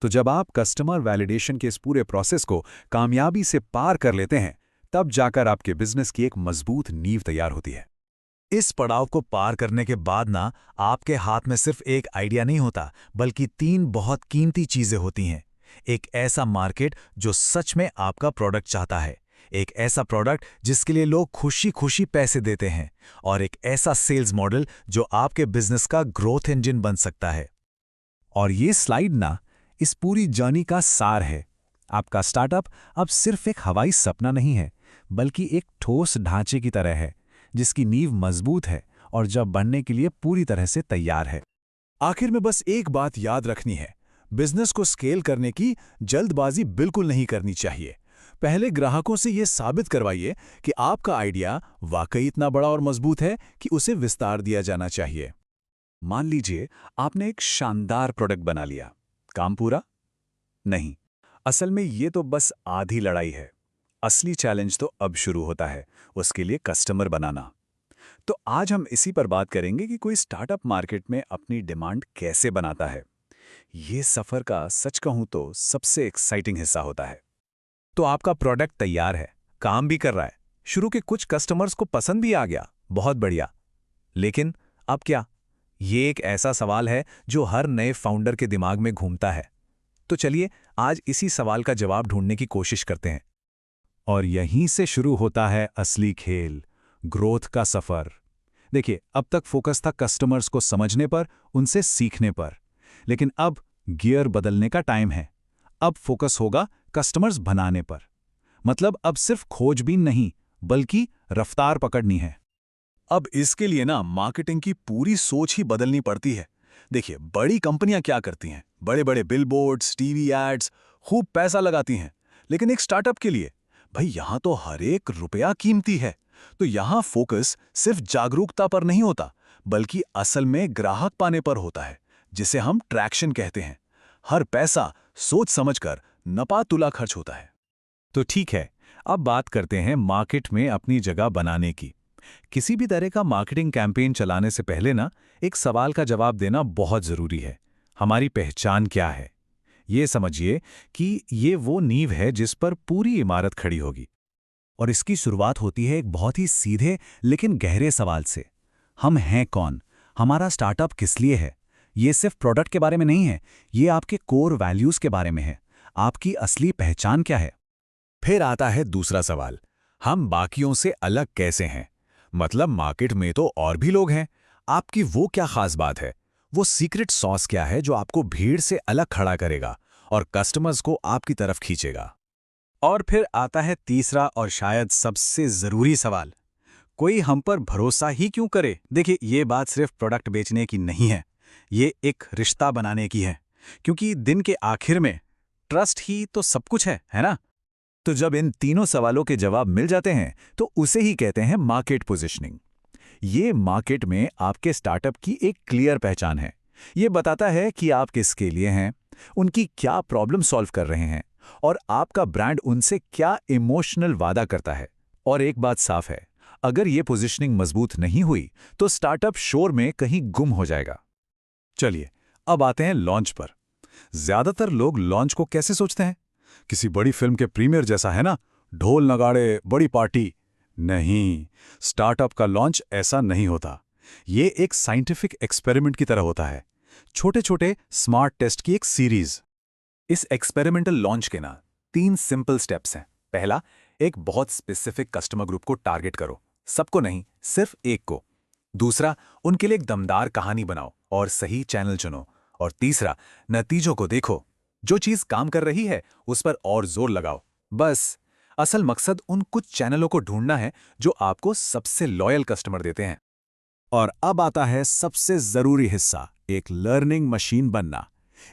तो जब आप कस्टमर वैलिडेशन के इस पूरे प्रोसेस को कामयाबी से पार कर लेते हैं, तब जाकर आपके बिजनेस की एक मजबूत नींव तैयार होती है। इस पड़ाव को पार करने के बाद ना आपके हाथ में सिर्फ एक आइडिया नहीं होता, बल्कि 3 बहुत कीमती चीजें होती हैं। एक ऐसा मार्केट जो सच में आपका प्रोडक्ट चाहता है, एक ऐसा प्रोडक्ट जिसके लिए लोग खुशी खुशी पैसे देते हैं, और एक ऐसा सेल्स मॉडल जो आपके बिजनेस का ग्रोथ इंजन बन सकता है। और ये स्लाइड ना इस पूरी जर्नी का सार है। आपका स्टार्टअप अब सिर्फ एक हवाई सपना नहीं है, बल्कि एक ठोस ढांचे की तरह है, जिसकी नींव मजबूत है और जब बनने के लिए पूरी तरह से तैयार है। आखिर में बस एक बात याद रखनी है, बिजनेस को स्केल करने की जल्दबाजी बिल्कुल नहीं करनी चाहिए। पहले ग्राहकों से यह साबित करवाइए कि आपका आइडिया वाकई इतना बड़ा और मजबूत है कि उसे विस्तार दिया जाना चाहिए। मान लीजिए आपने एक शानदार प्रोडक्ट बना लिया, काम पूरा? नहीं, असल में ये तो बस आधी लड़ाई है। असली चैलेंज तो अब शुरू होता है, उसके लिए कस्टमर बनाना। तो आज हम इसी पर बात करेंगे कि कोई स्टार्टअप मार्केट में अपनी डिमांड कैसे बनाता है। ये सफर का सच कहूं तो सबसे एक्साइटिंग हिस्सा होता है। तो आपका प्रोडक्ट तैयार है, काम भी कर रहा है, शुरू के कुछ कस्टमर्स को पसंद भी आ गया, बहुत बढ़िया। लेकिन अब क्या? ये एक ऐसा सवाल है जो हर नए फाउंडर के दिमाग में घूमता है। तो चलिए आज इसी सवाल का जवाब ढूंढने की कोशिश करते हैं। और यहीं से शुरू होता है असली खेल, ग्रोथ का सफर। देखिए, अब तक फोकस था कस्टमर्स को समझने पर, उनसे सीखने पर। लेकिन अब गियर बदलने का टाइम है। अब फोकस होगा कस्टमर्स बनाने पर। मतलब अब सिर्फ खोजबीन नहीं, बल्कि रफ्तार पकड़नी है। अब इसके लिए ना मार्केटिंग की पूरी सोच ही बदलनी पड़ती है। देखिए, बड़ी कंपनियां क्या करती हैं? बड़े बड़े बिलबोर्ड्स, टीवी एड्स, खूब पैसा लगाती हैं। लेकिन एक स्टार्टअप के लिए भाई यहां तो हर एक रुपया कीमती है। तो यहां फोकस सिर्फ जागरूकता पर नहीं होता, बल्कि असल में ग्राहक पाने पर होता है, जिसे हम ट्रैक्शन कहते हैं। हर पैसा सोच समझकर नपा तुला खर्च होता है। तो ठीक है, अब बात करते हैं मार्केट में अपनी जगह बनाने की। किसी भी तरह का मार्केटिंग कैंपेन चलाने से पहले ना एक सवाल का जवाब देना बहुत जरूरी है। हमारी पहचान क्या है? ये समझिए कि ये वो नींव है जिस पर पूरी इमारत खड़ी होगी। और इसकी शुरुआत होती है एक बहुत ही सीधे लेकिन गहरे सवाल से। हम हैं कौन? हमारा स्टार्टअप किस लिए है? ये सिर्फ प्रोडक्ट के बारे में नहीं है, ये आपके कोर वैल्यूज के बारे में है। आपकी असली पहचान क्या है? फिर आता है दूसरा सवाल, हम बाकियों से अलग कैसे हैं? मतलब मार्केट में तो और भी लोग हैं, आपकी वो क्या खास बात है? वो सीक्रेट सॉस क्या है जो आपको भीड़ से अलग खड़ा करेगा और कस्टमर्स को आपकी तरफ खींचेगा? और फिर आता है तीसरा और शायद सबसे जरूरी सवाल, कोई हम पर भरोसा ही क्यों करे? देखिए, ये बात सिर्फ प्रोडक्ट बेचने की नहीं है, ये एक रिश्ता बनाने की है। क्योंकि दिन के आखिर में ट्रस्ट ही तो सब कुछ है ना? तो जब इन तीनों सवालों के जवाब मिल जाते हैं, तो उसे ही कहते हैं मार्केट पोजीशनिंग। ये मार्केट में आपके स्टार्टअप की एक क्लियर पहचान है। ये बताता है कि आप किसके लिए हैं, उनकी क्या प्रॉब्लम सॉल्व कर रहे हैं, और आपका ब्रांड उनसे क्या इमोशनल वादा करता है। और एक बात साफ है, अगर ये पोजीशनिंग मजबूत नहीं हुई, तो स्टार्टअप शोर में कहीं गुम हो जाएगा। चलिए, अब आते हैं लॉन्च पर। ज्यादातर लोग लॉन्च को कैसे सोचते हैं? किसी बड़ी फिल्म के प्रीमियर जैसा, है ना? ढोल नगाड़े, बड़ी पार्टी। नहीं, स्टार्टअप का लॉन्च ऐसा नहीं होता। ये एक साइंटिफिक एक्सपेरिमेंट की तरह होता है, छोटे छोटे स्मार्ट टेस्ट की एक सीरीज। इस एक्सपेरिमेंटल लॉन्च के ना 3 सिंपल स्टेप्स हैं। पहला, एक बहुत स्पेसिफिक कस्टमर ग्रुप को टारगेट करो, सबको नहीं, सिर्फ एक को। दूसरा, उनके लिए एक दमदार कहानी बनाओ और सही चैनल चुनो। और तीसरा, नतीजों को देखो, जो चीज काम कर रही है उस पर और जोर लगाओ। बस असल मकसद उन कुछ चैनलों को ढूंढना है जो आपको सबसे लॉयल कस्टमर देते हैं। और अब आता है सबसे जरूरी हिस्सा, एक लर्निंग मशीन बनना।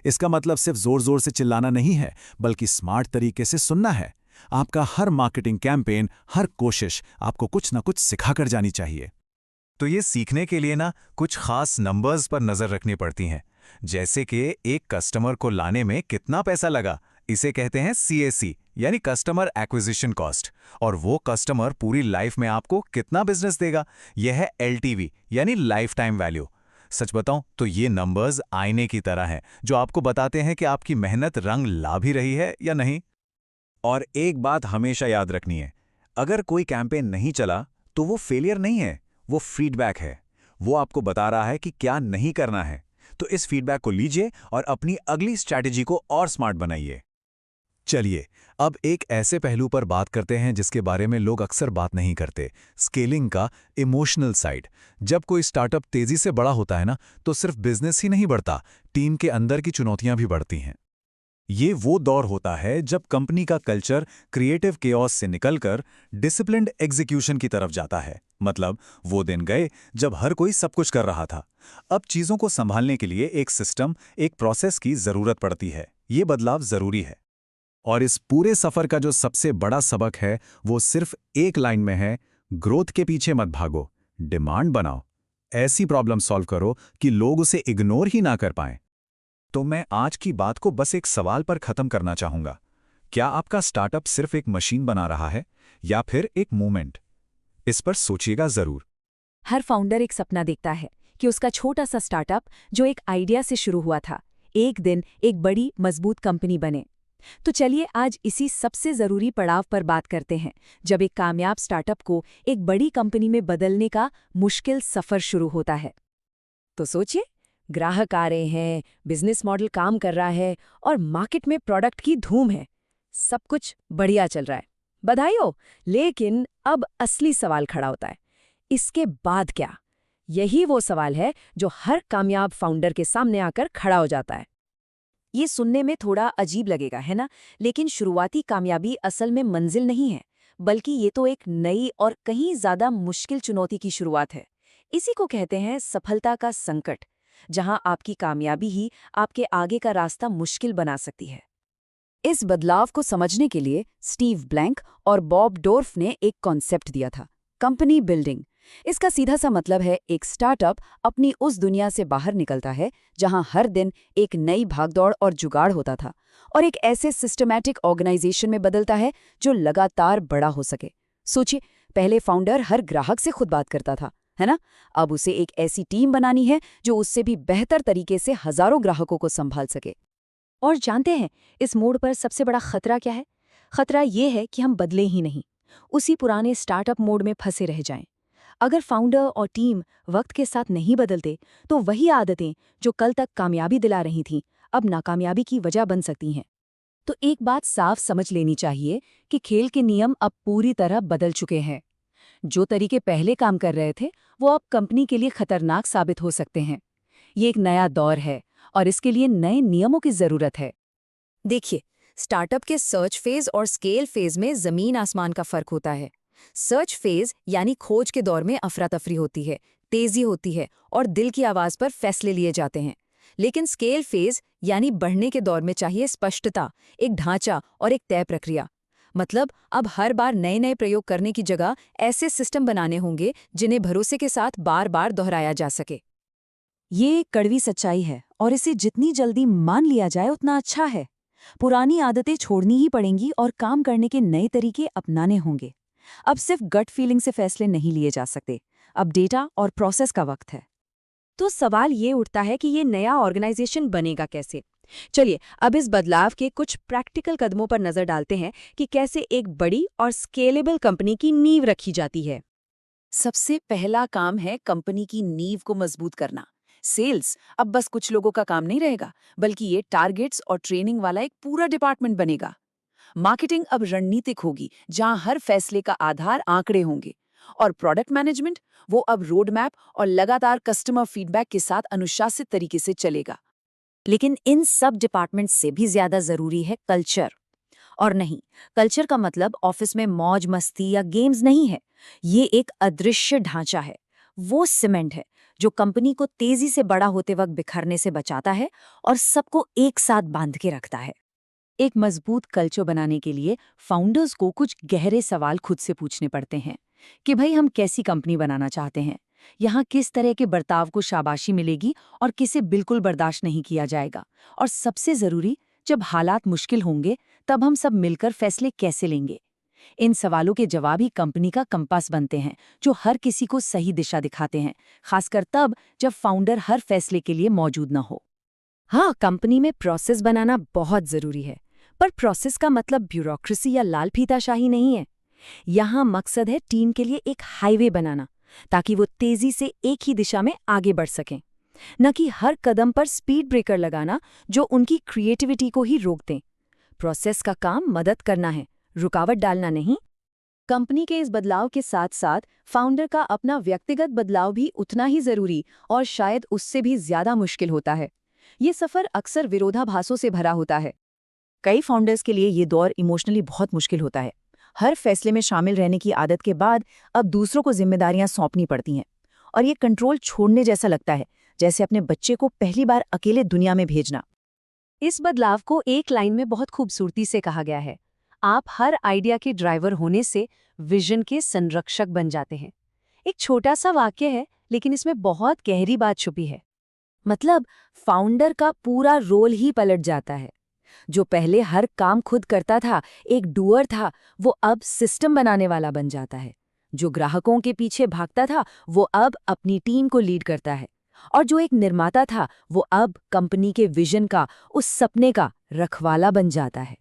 इसका मतलब सिर्फ जोर जोर से चिल्लाना नहीं है, बल्कि स्मार्ट तरीके से सुनना है। आपका हर मार्केटिंग कैंपेन, हर कोशिश आपको कुछ ना कुछ सिखाकर जानी चाहिए। तो ये सीखने के लिए ना कुछ खास नंबर्स पर नजर रखनी पड़ती हैं, जैसे कि एक कस्टमर को लाने में कितना पैसा लगा, इसे कहते हैं CAC यानी कस्टमर एक्विजिशन कॉस्ट, और वो कस्टमर पूरी लाइफ में आपको कितना बिजनेस देगा, यह है LTV यानी लाइफ टाइम वैल्यू। सच बताऊं तो ये नंबर्स आईने की तरह हैं, जो आपको बताते हैं कि आपकी मेहनत रंग ला भी रही है या नहीं। और एक बात हमेशा याद रखनी है, अगर कोई कैंपेन नहीं चला तो वो फेलियर नहीं है, वो फीडबैक है। वो आपको बता रहा है कि क्या नहीं करना है। तो इस फीडबैक को लीजिए और अपनी अगली स्ट्रैटेजी को और स्मार्ट बनाइए। चलिए अब एक ऐसे पहलू पर बात करते हैं जिसके बारे में लोग अक्सर बात नहीं करते, स्केलिंग का इमोशनल साइड। जब कोई स्टार्टअप तेजी से बड़ा होता है ना, तो सिर्फ बिजनेस ही नहीं बढ़ता, टीम के अंदर की चुनौतियां भी बढ़ती हैं। ये वो दौर होता है जब कंपनी का कल्चर क्रिएटिव केओस से निकलकर डिसिप्लिन्ड एग्जीक्यूशन की तरफ जाता है। मतलब वो दिन गए जब हर कोई सब कुछ कर रहा था। अब चीजों को संभालने के लिए एक सिस्टम, एक प्रोसेस की जरूरत पड़ती है। ये बदलाव जरूरी है। और इस पूरे सफर का जो सबसे बड़ा सबक है, वो सिर्फ एक लाइन में है, ग्रोथ के पीछे मत भागो, डिमांड बनाओ। ऐसी प्रॉब्लम सॉल्व करो कि लोग उसे इग्नोर ही ना कर पाएं। तो मैं आज की बात को बस एक सवाल पर खत्म करना चाहूंगा। क्या आपका स्टार्टअप सिर्फ एक मशीन बना रहा है या फिर एक मूवमेंट? इस पर सोचिएगा जरूर। हर फाउंडर एक सपना देखता है कि उसका छोटा सा स्टार्टअप जो एक आइडिया से शुरू हुआ था, एक दिन एक बड़ी मजबूत कंपनी बने। तो चलिए आज इसी सबसे जरूरी पड़ाव पर बात करते हैं, जब एक कामयाब स्टार्टअप को एक बड़ी कंपनी में बदलने का मुश्किल सफर शुरू होता है। तो सोचिए, ग्राहक आ रहे हैं, बिजनेस मॉडल काम कर रहा है और मार्केट में प्रोडक्ट की धूम है। सब कुछ बढ़िया चल रहा है, बधाई हो। लेकिन अब असली सवाल खड़ा होता है, इसके बाद क्या? यही वो सवाल है जो हर कामयाब फाउंडर के सामने आकर खड़ा हो जाता है। ये सुनने में थोड़ा अजीब लगेगा, है ना? लेकिन शुरुआती कामयाबी असल में मंजिल नहीं है, बल्कि ये तो एक नई और कहीं ज्यादा मुश्किल चुनौती की शुरुआत है। इसी को कहते हैं सफलता का संकट, जहां आपकी कामयाबी ही आपके आगे का रास्ता मुश्किल बना सकती है। इस बदलाव को समझने के लिए स्टीव ब्लैंक और बॉब डोर्फ ने एक कॉन्सेप्ट दिया था, कंपनी बिल्डिंग। इसका सीधा सा मतलब है, एक स्टार्टअप अपनी उस दुनिया से बाहर निकलता है जहां हर दिन एक नई भागदौड़ और जुगाड़ होता था, और एक ऐसे सिस्टमैटिक ऑर्गेनाइजेशन में बदलता है जो लगातार बड़ा हो सके। सोचिए, पहले फाउंडर हर ग्राहक से खुद बात करता था, है ना? अब उसे एक ऐसी टीम बनानी है जो उससे भी बेहतर तरीके से हजारों ग्राहकों को संभाल सके। और जानते हैं इस मोड़ पर सबसे बड़ा खतरा क्या है? खतरा ये है कि हम बदले ही नहीं, उसी पुराने स्टार्टअप मोड में फंसे रह जाएं। अगर फाउंडर और टीम वक्त के साथ नहीं बदलते, तो वही आदतें जो कल तक कामयाबी दिला रही थीं, अब नाकामयाबी की वजह बन सकती हैं। तो एक बात साफ समझ लेनी चाहिए कि खेल के नियम अब पूरी तरह बदल चुके हैं। जो तरीके पहले काम कर रहे थे, वो अब कंपनी के लिए खतरनाक साबित हो सकते हैं। ये एक नया दौर है और इसके लिए नए नियमों की जरूरत है। देखिए, स्टार्टअप के सर्च फेज और स्केल फेज में जमीन आसमान का फर्क होता है। सर्च फेज यानी खोज के दौर में अफरा तफरी होती है, तेजी होती है और दिल की आवाज पर फैसले लिए जाते हैं। लेकिन स्केल फेज यानी बढ़ने के दौर में चाहिए स्पष्टता, एक ढांचा और एक तय प्रक्रिया। मतलब अब हर बार नए नए प्रयोग करने की जगह ऐसे सिस्टम बनाने होंगे जिन्हें भरोसे के साथ बार बार दोहराया जा सके। ये एक कड़वी सच्चाई है और इसे जितनी जल्दी मान लिया जाए उतना अच्छा है। पुरानी आदतें छोड़नी ही पड़ेंगी और काम करने के नए तरीके अपनाने होंगे। अब सिर्फ गट फीलिंग से फैसले नहीं लिए जा सकते, अब डेटा और प्रोसेस का वक्त है। तो सवाल ये उठता है कि ये नया ऑर्गेनाइजेशन बनेगा कैसे? चलिए अब इस बदलाव के कुछ प्रैक्टिकल कदमों पर नजर डालते हैं कि कैसे एक बड़ी और स्केलेबल कंपनी की नींव रखी जाती है। सबसे पहला काम है कंपनी की नींव को मजबूत करना। सेल्स अब बस कुछ लोगों का काम नहीं रहेगा, बल्कि ये टारगेट्स और ट्रेनिंग वाला एक पूरा डिपार्टमेंट बनेगा। मार्केटिंग अब रणनीतिक होगी, जहां हर फैसले का आधार आंकड़े होंगे। और प्रोडक्ट मैनेजमेंट, वो अब रोड मैप और लगातार कस्टमर फीडबैक के साथ अनुशासित तरीके से चलेगा। लेकिन इन सब डिपार्टमेंट से भी ज्यादा जरूरी है कल्चर। और नहीं, कल्चर का मतलब ऑफिस में मौज मस्ती या गेम्स नहीं है। ये एक अदृश्य ढांचा है, वो सीमेंट है जो कंपनी को तेजी से बड़ा होते वक्त बिखरने से बचाता है और सबको एक साथ बांध के रखता है। एक मजबूत कल्चर बनाने के लिए फाउंडर्स को कुछ गहरे सवाल खुद से पूछने पड़ते हैं कि भाई हम कैसी कंपनी बनाना चाहते हैं, यहाँ किस तरह के बर्ताव को शाबाशी मिलेगी और किसे बिल्कुल बर्दाश्त नहीं किया जाएगा, और सबसे जरूरी, जब हालात मुश्किल होंगे तब हम सब मिलकर फैसले कैसे लेंगे। इन सवालों के जवाब ही कंपनी का कंपास बनते हैं, जो हर किसी को सही दिशा दिखाते हैं, खासकर तब जब फाउंडर हर फैसले के लिए मौजूद न हो। हाँ, कंपनी में प्रोसेस बनाना बहुत जरूरी है, पर प्रोसेस का मतलब ब्यूरोक्रेसी या लाल फीताशाही नहीं है। यहाँ मकसद है टीम के लिए एक हाईवे बनाना, ताकि वो तेजी से एक ही दिशा में आगे बढ़ सकें, न कि हर कदम पर स्पीड ब्रेकर लगाना जो उनकी क्रिएटिविटी को ही रोक दें। प्रोसेस का काम मदद करना है, रुकावट डालना नहीं। कंपनी के इस बदलाव के साथ साथ फाउंडर का अपना व्यक्तिगत बदलाव भी उतना ही जरूरी और शायद उससे भी ज्यादा मुश्किल होता है। ये सफर अक्सर विरोधाभासों से भरा होता है। कई फाउंडर्स के लिए ये दौर इमोशनली बहुत मुश्किल होता है। हर फैसले में शामिल रहने की आदत के बाद अब दूसरों को जिम्मेदारियां सौंपनी पड़ती हैं, और ये कंट्रोल छोड़ने जैसा लगता है, जैसे अपने बच्चे को पहली बार अकेले दुनिया में भेजना। इस बदलाव को एक लाइन में बहुत खूबसूरती से कहा गया है, आप हर आइडिया के ड्राइवर होने से विजन के संरक्षक बन जाते हैं। एक छोटा सा वाक्य है, लेकिन इसमें बहुत गहरी बात छुपी है। मतलब फाउंडर का पूरा रोल ही पलट जाता है। जो पहले हर काम खुद करता था, एक डूअर था, वो अब सिस्टम बनाने वाला बन जाता है। जो ग्राहकों के पीछे भागता था, वो अब अपनी टीम को लीड करता है। और जो एक निर्माता था, वो अब कंपनी के विजन का, उस सपने का रखवाला बन जाता है।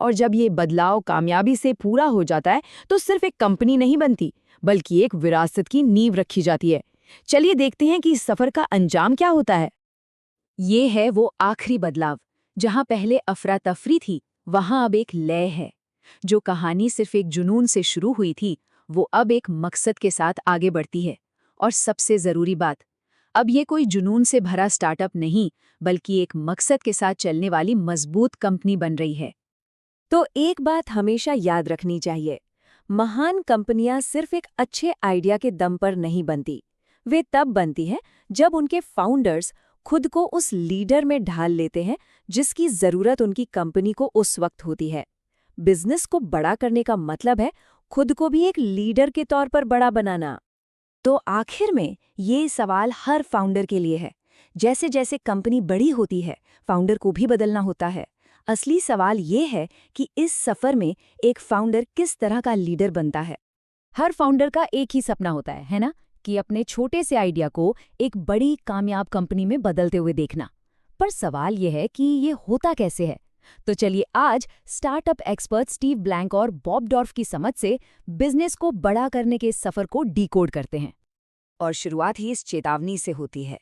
और जब ये बदलाव कामयाबी से पूरा हो जाता है, तो सिर्फ एक कंपनी नहीं बनती, बल्कि एक विरासत की नींव रखी जाती है। चलिए देखते हैं कि इस सफर का अंजाम क्या होता है। ये है वो आखिरी बदलाव, जहां पहले अफरा तफरी थी, वहां अब एक लय है। जो कहानी सिर्फ एक जुनून से शुरू हुई थी, वो अब एक मकसद के साथ आगे बढ़ती है। और सबसे जरूरी बात, अब ये कोई जुनून से भरा स्टार्टअप नहीं, बल्कि एक मकसद के साथ चलने वाली मजबूत कंपनी बन रही है। तो एक बात हमेशा याद रखनी चाहिए, महान कंपनियां सिर्फ एक अच्छे आइडिया के दम पर नहीं बनती। वे तब बनती हैं जब उनके फाउंडर्स खुद को उस लीडर में ढाल लेते हैं जिसकी जरूरत उनकी कंपनी को उस वक्त होती है। बिजनेस को बड़ा करने का मतलब है खुद को भी एक लीडर के तौर पर बड़ा बनाना। तो आखिर में ये सवाल हर फाउंडर के लिए है। जैसे जैसे कंपनी बड़ी होती है, फाउंडर को भी बदलना होता है। असली सवाल ये है कि इस सफर में एक फाउंडर किस तरह का लीडर बनता है। हर फाउंडर का एक ही सपना होता है ना, कि अपने छोटे से आइडिया को एक बड़ी कामयाब कंपनी में बदलते हुए देखना। पर सवाल यह है कि ये होता कैसे है। तो चलिए आज स्टार्टअप एक्सपर्ट स्टीव ब्लैंक और बॉब डॉर्फ की समझ से बिजनेस को बड़ा करने के सफर को डिकोड करते हैं। और शुरुआत ही इस चेतावनी से होती है।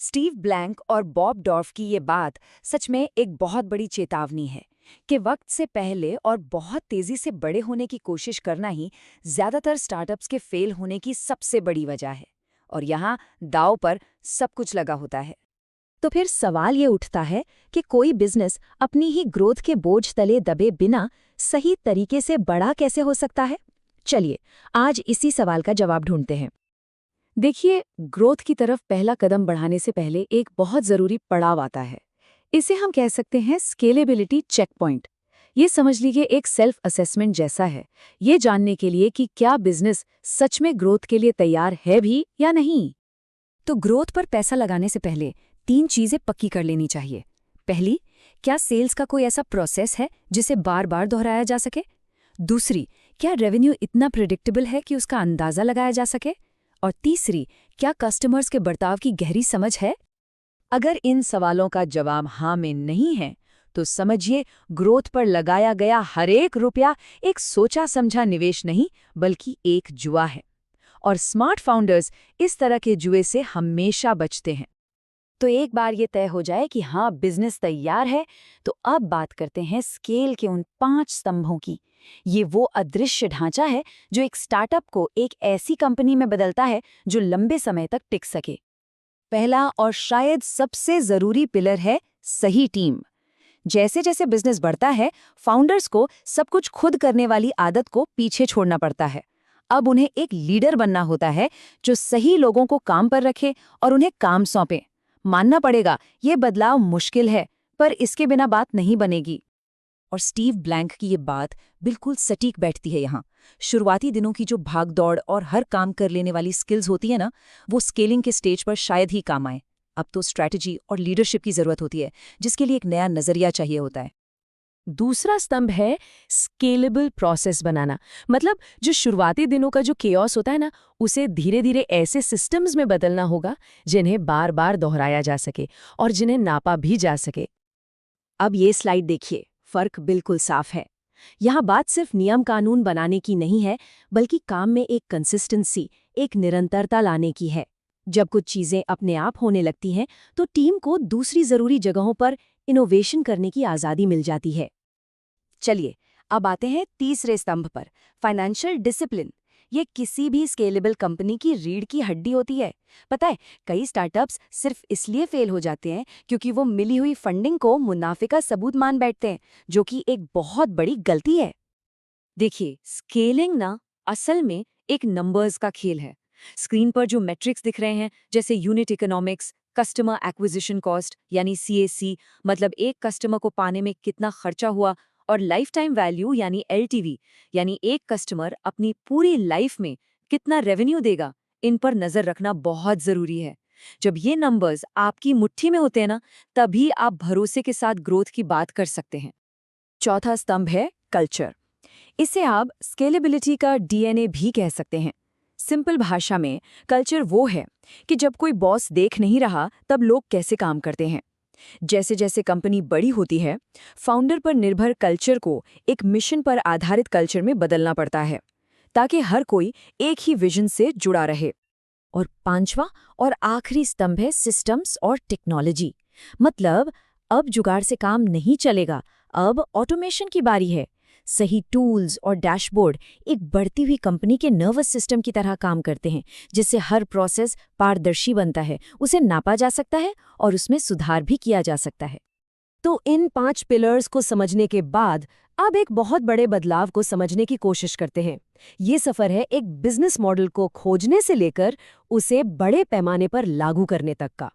स्टीव ब्लैंक और बॉब डॉर्फ की ये बात सच में एक बहुत बड़ी चेतावनी है कि वक्त से पहले और बहुत तेजी से बड़े होने की कोशिश करना ही ज्यादातर स्टार्टअप्स के फेल होने की सबसे बड़ी वजह है। और यहाँ दांव पर सब कुछ लगा होता है। तो फिर सवाल ये उठता है कि कोई बिजनेस अपनी ही ग्रोथ के बोझ तले दबे बिना सही तरीके से बड़ा कैसे हो सकता है। चलिए आज इसी सवाल का जवाब ढूंढते हैं। देखिए, ग्रोथ की तरफ पहला कदम बढ़ाने से पहले एक बहुत जरूरी पड़ाव आता है। इसे हम कह सकते हैं स्केलेबिलिटी चेक पॉइंट। ये समझ लीजिए एक सेल्फ असेसमेंट जैसा है, ये जानने के लिए कि क्या बिजनेस सच में ग्रोथ के लिए तैयार है भी या नहीं। तो ग्रोथ पर पैसा लगाने से पहले 3 चीजें पक्की कर लेनी चाहिए। पहली, क्या सेल्स का कोई ऐसा प्रोसेस है जिसे बार बार दोहराया जा सके। दूसरी, क्या रेवेन्यू इतना प्रेडिक्टेबल है कि उसका अंदाजा लगाया जा सके। और तीसरी, क्या कस्टमर्स के बर्ताव की गहरी समझ है। अगर इन सवालों का जवाब हाँ में नहीं है, तो समझिए ग्रोथ पर लगाया गया हर एक रुपया एक सोचा समझा निवेश नहीं, बल्कि एक जुआ है। और स्मार्ट फाउंडर्स इस तरह के जुए से हमेशा बचते हैं। तो एक बार ये तय हो जाए कि हाँ बिजनेस तैयार है, तो अब बात करते हैं स्केल के उन 5 स्तंभों की। ये वो अदृश्य ढांचा है जो एक स्टार्टअप को एक ऐसी कंपनी में बदलता है जो लंबे समय तक टिक सके। पहला और शायद सबसे जरूरी पिलर है सही टीम। जैसे जैसे बिजनेस बढ़ता है, फाउंडर्स को सब कुछ खुद करने वाली आदत को पीछे छोड़ना पड़ता है। अब उन्हें एक लीडर बनना होता है जो सही लोगों को काम पर रखे और उन्हें काम सौंपे। मानना पड़ेगा, ये बदलाव मुश्किल है, पर इसके बिना बात नहीं बनेगी। और स्टीव ब्लैंक की ये बात बिल्कुल सटीक बैठती है यहाँ। शुरुआती दिनों की जो भाग-दौड़ और हर काम कर लेने वाली स्किल्स होती है ना, वो स्केलिंग के स्टेज पर शायद ही काम आए। अब तो स्ट्रैटेजी और लीडरशिप की जरूरत होती है, जिसके लिए एक नया नजरिया चाहिए होता है। दूसरा स्तंभ है स्केलेबल प्रोसेस बनाना। मतलब जो शुरुआती दिनों का जो केओस होता है ना, उसे धीरे धीरे ऐसे सिस्टम्स में बदलना होगा जिन्हें बार बार दोहराया जा सके और जिन्हें नापा भी जा सके। अब ये स्लाइड देखिए, फर्क बिल्कुल साफ है। यहाँ बात सिर्फ नियम कानून बनाने की नहीं है, बल्कि काम में एक कंसिस्टेंसी, एक निरंतरता लाने की है। जब कुछ चीजें अपने आप होने लगती हैं, तो टीम को दूसरी जरूरी जगहों पर इनोवेशन करने की आज़ादी मिल जाती है। चलिए, अब आते हैं तीसरे स्तंभ पर, फाइनेंशियल डिसिप्लिन। ये किसी भी स्केलेबल कंपनी की रीढ़ की हड्डी होती है। पता है, कई स्टार्टअप्स सिर्फ इसलिए फेल हो जाते हैं क्योंकि वो मिली हुई फंडिंग को मुनाफे का सबूत मान बैठते हैं, जो कि एक बहुत बड़ी गलती है। देखिए, स्केलिंग ना असल में एक नंबर्स का खेल है। स्क्रीन पर जो मैट्रिक्स दिख रहे हैं, जैसे unit economics, customer acquisition cost यानी CAC, मतलब एक कस्टमर को पाने में कितना खर्चा हुआ, और लाइफ टाइम वैल्यू यानी LTV, यानी एक कस्टमर अपनी पूरी लाइफ में कितना रेवेन्यू देगा, इन पर नजर रखना बहुत जरूरी है। जब ये नंबर्स आपकी मुट्ठी में होते हैं ना, तभी आप भरोसे के साथ ग्रोथ की बात कर सकते हैं। चौथा स्तंभ है कल्चर। इसे आप स्केलेबिलिटी का DNA भी कह सकते हैं। सिंपल भाषा में कल्चर वो है कि जब कोई बॉस देख नहीं रहा, तब लोग कैसे काम करते हैं। जैसे जैसे कंपनी बड़ी होती है, फाउंडर पर निर्भर कल्चर को एक मिशन पर आधारित कल्चर में बदलना पड़ता है, ताकि हर कोई एक ही विजन से जुड़ा रहे। और पांचवा और आखिरी स्तंभ है सिस्टम्स और टेक्नोलॉजी। मतलब अब जुगाड़ से काम नहीं चलेगा, अब ऑटोमेशन की बारी है। सही टूल्स और डैशबोर्ड एक बढ़ती हुई कंपनी के नर्वस सिस्टम की तरह काम करते हैं, जिससे हर प्रोसेस पारदर्शी बनता है, उसे नापा जा सकता है और उसमें सुधार भी किया जा सकता है। तो इन 5 पिलर्स को समझने के बाद अब एक बहुत बड़े बदलाव को समझने की कोशिश करते हैं। ये सफर है एक बिजनेस मॉडल को खोजने से लेकर उसे बड़े पैमाने पर लागू करने तक का।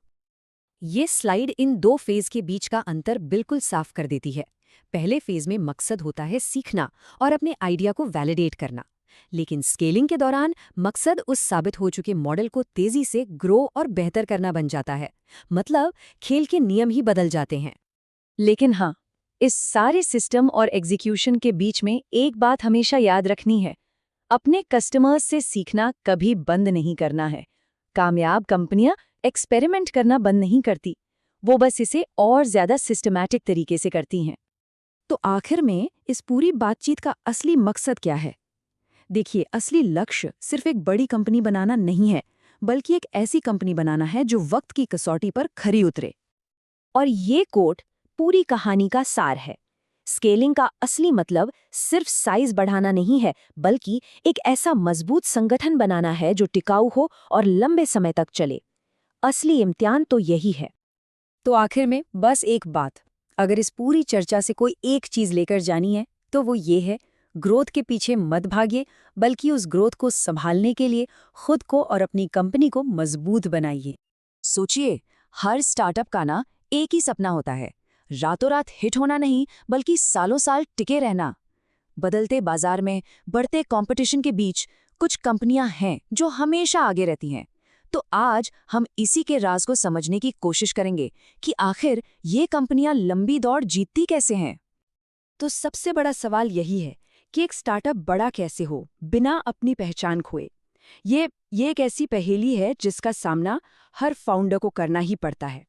ये स्लाइड इन 2 फेज के बीच का अंतर बिल्कुल साफ कर देती है। पहले फेज में मकसद होता है सीखना और अपने आइडिया को वैलिडेट करना, लेकिन स्केलिंग के दौरान मकसद उस साबित हो चुके मॉडल को तेजी से ग्रो और बेहतर करना बन जाता है। मतलब खेल के नियम ही बदल जाते हैं। लेकिन हाँ, इस सारे सिस्टम और एग्जीक्यूशन के बीच में एक बात हमेशा याद रखनी है, अपने कस्टमर्स से सीखना कभी बंद नहीं करना है। कामयाब कंपनियां एक्सपेरिमेंट करना बंद नहीं करती, वो बस इसे और ज्यादा सिस्टमैटिक तरीके से करती हैं। तो आखिर में इस पूरी बातचीत का असली मकसद क्या है? देखिए, असली लक्ष्य सिर्फ एक बड़ी कंपनी बनाना नहीं है, बल्कि एक ऐसी कंपनी बनाना है जो वक्त की कसौटी पर खरी उतरे। और ये कोट पूरी कहानी का सार है। स्केलिंग का असली मतलब सिर्फ साइज बढ़ाना नहीं है, बल्कि एक ऐसा मजबूत संगठन बनाना है जो टिकाऊ हो और लंबे समय तक चले। असली इम्तिहान तो यही है। तो आखिर में बस एक बात, अगर इस पूरी चर्चा से कोई एक चीज लेकर जानी है, तो वो ये है, ग्रोथ के पीछे मत भागिए, बल्कि उस ग्रोथ को संभालने के लिए खुद को और अपनी कंपनी को मजबूत बनाइए। सोचिए, हर स्टार्टअप का ना एक ही सपना होता है, रातों रात हिट होना नहीं, बल्कि सालों साल टिके रहना। बदलते बाजार में बढ़ते कंपटीशन के बीच कुछ कंपनियां हैं जो हमेशा आगे रहती हैं। तो आज हम इसी के राज को समझने की कोशिश करेंगे कि आखिर ये कंपनियां लंबी दौड़ जीतती कैसे हैं। तो सबसे बड़ा सवाल यही है कि एक स्टार्टअप बड़ा कैसे हो बिना अपनी पहचान खोए। ये एक ऐसी पहेली है जिसका सामना हर फाउंडर को करना ही पड़ता है।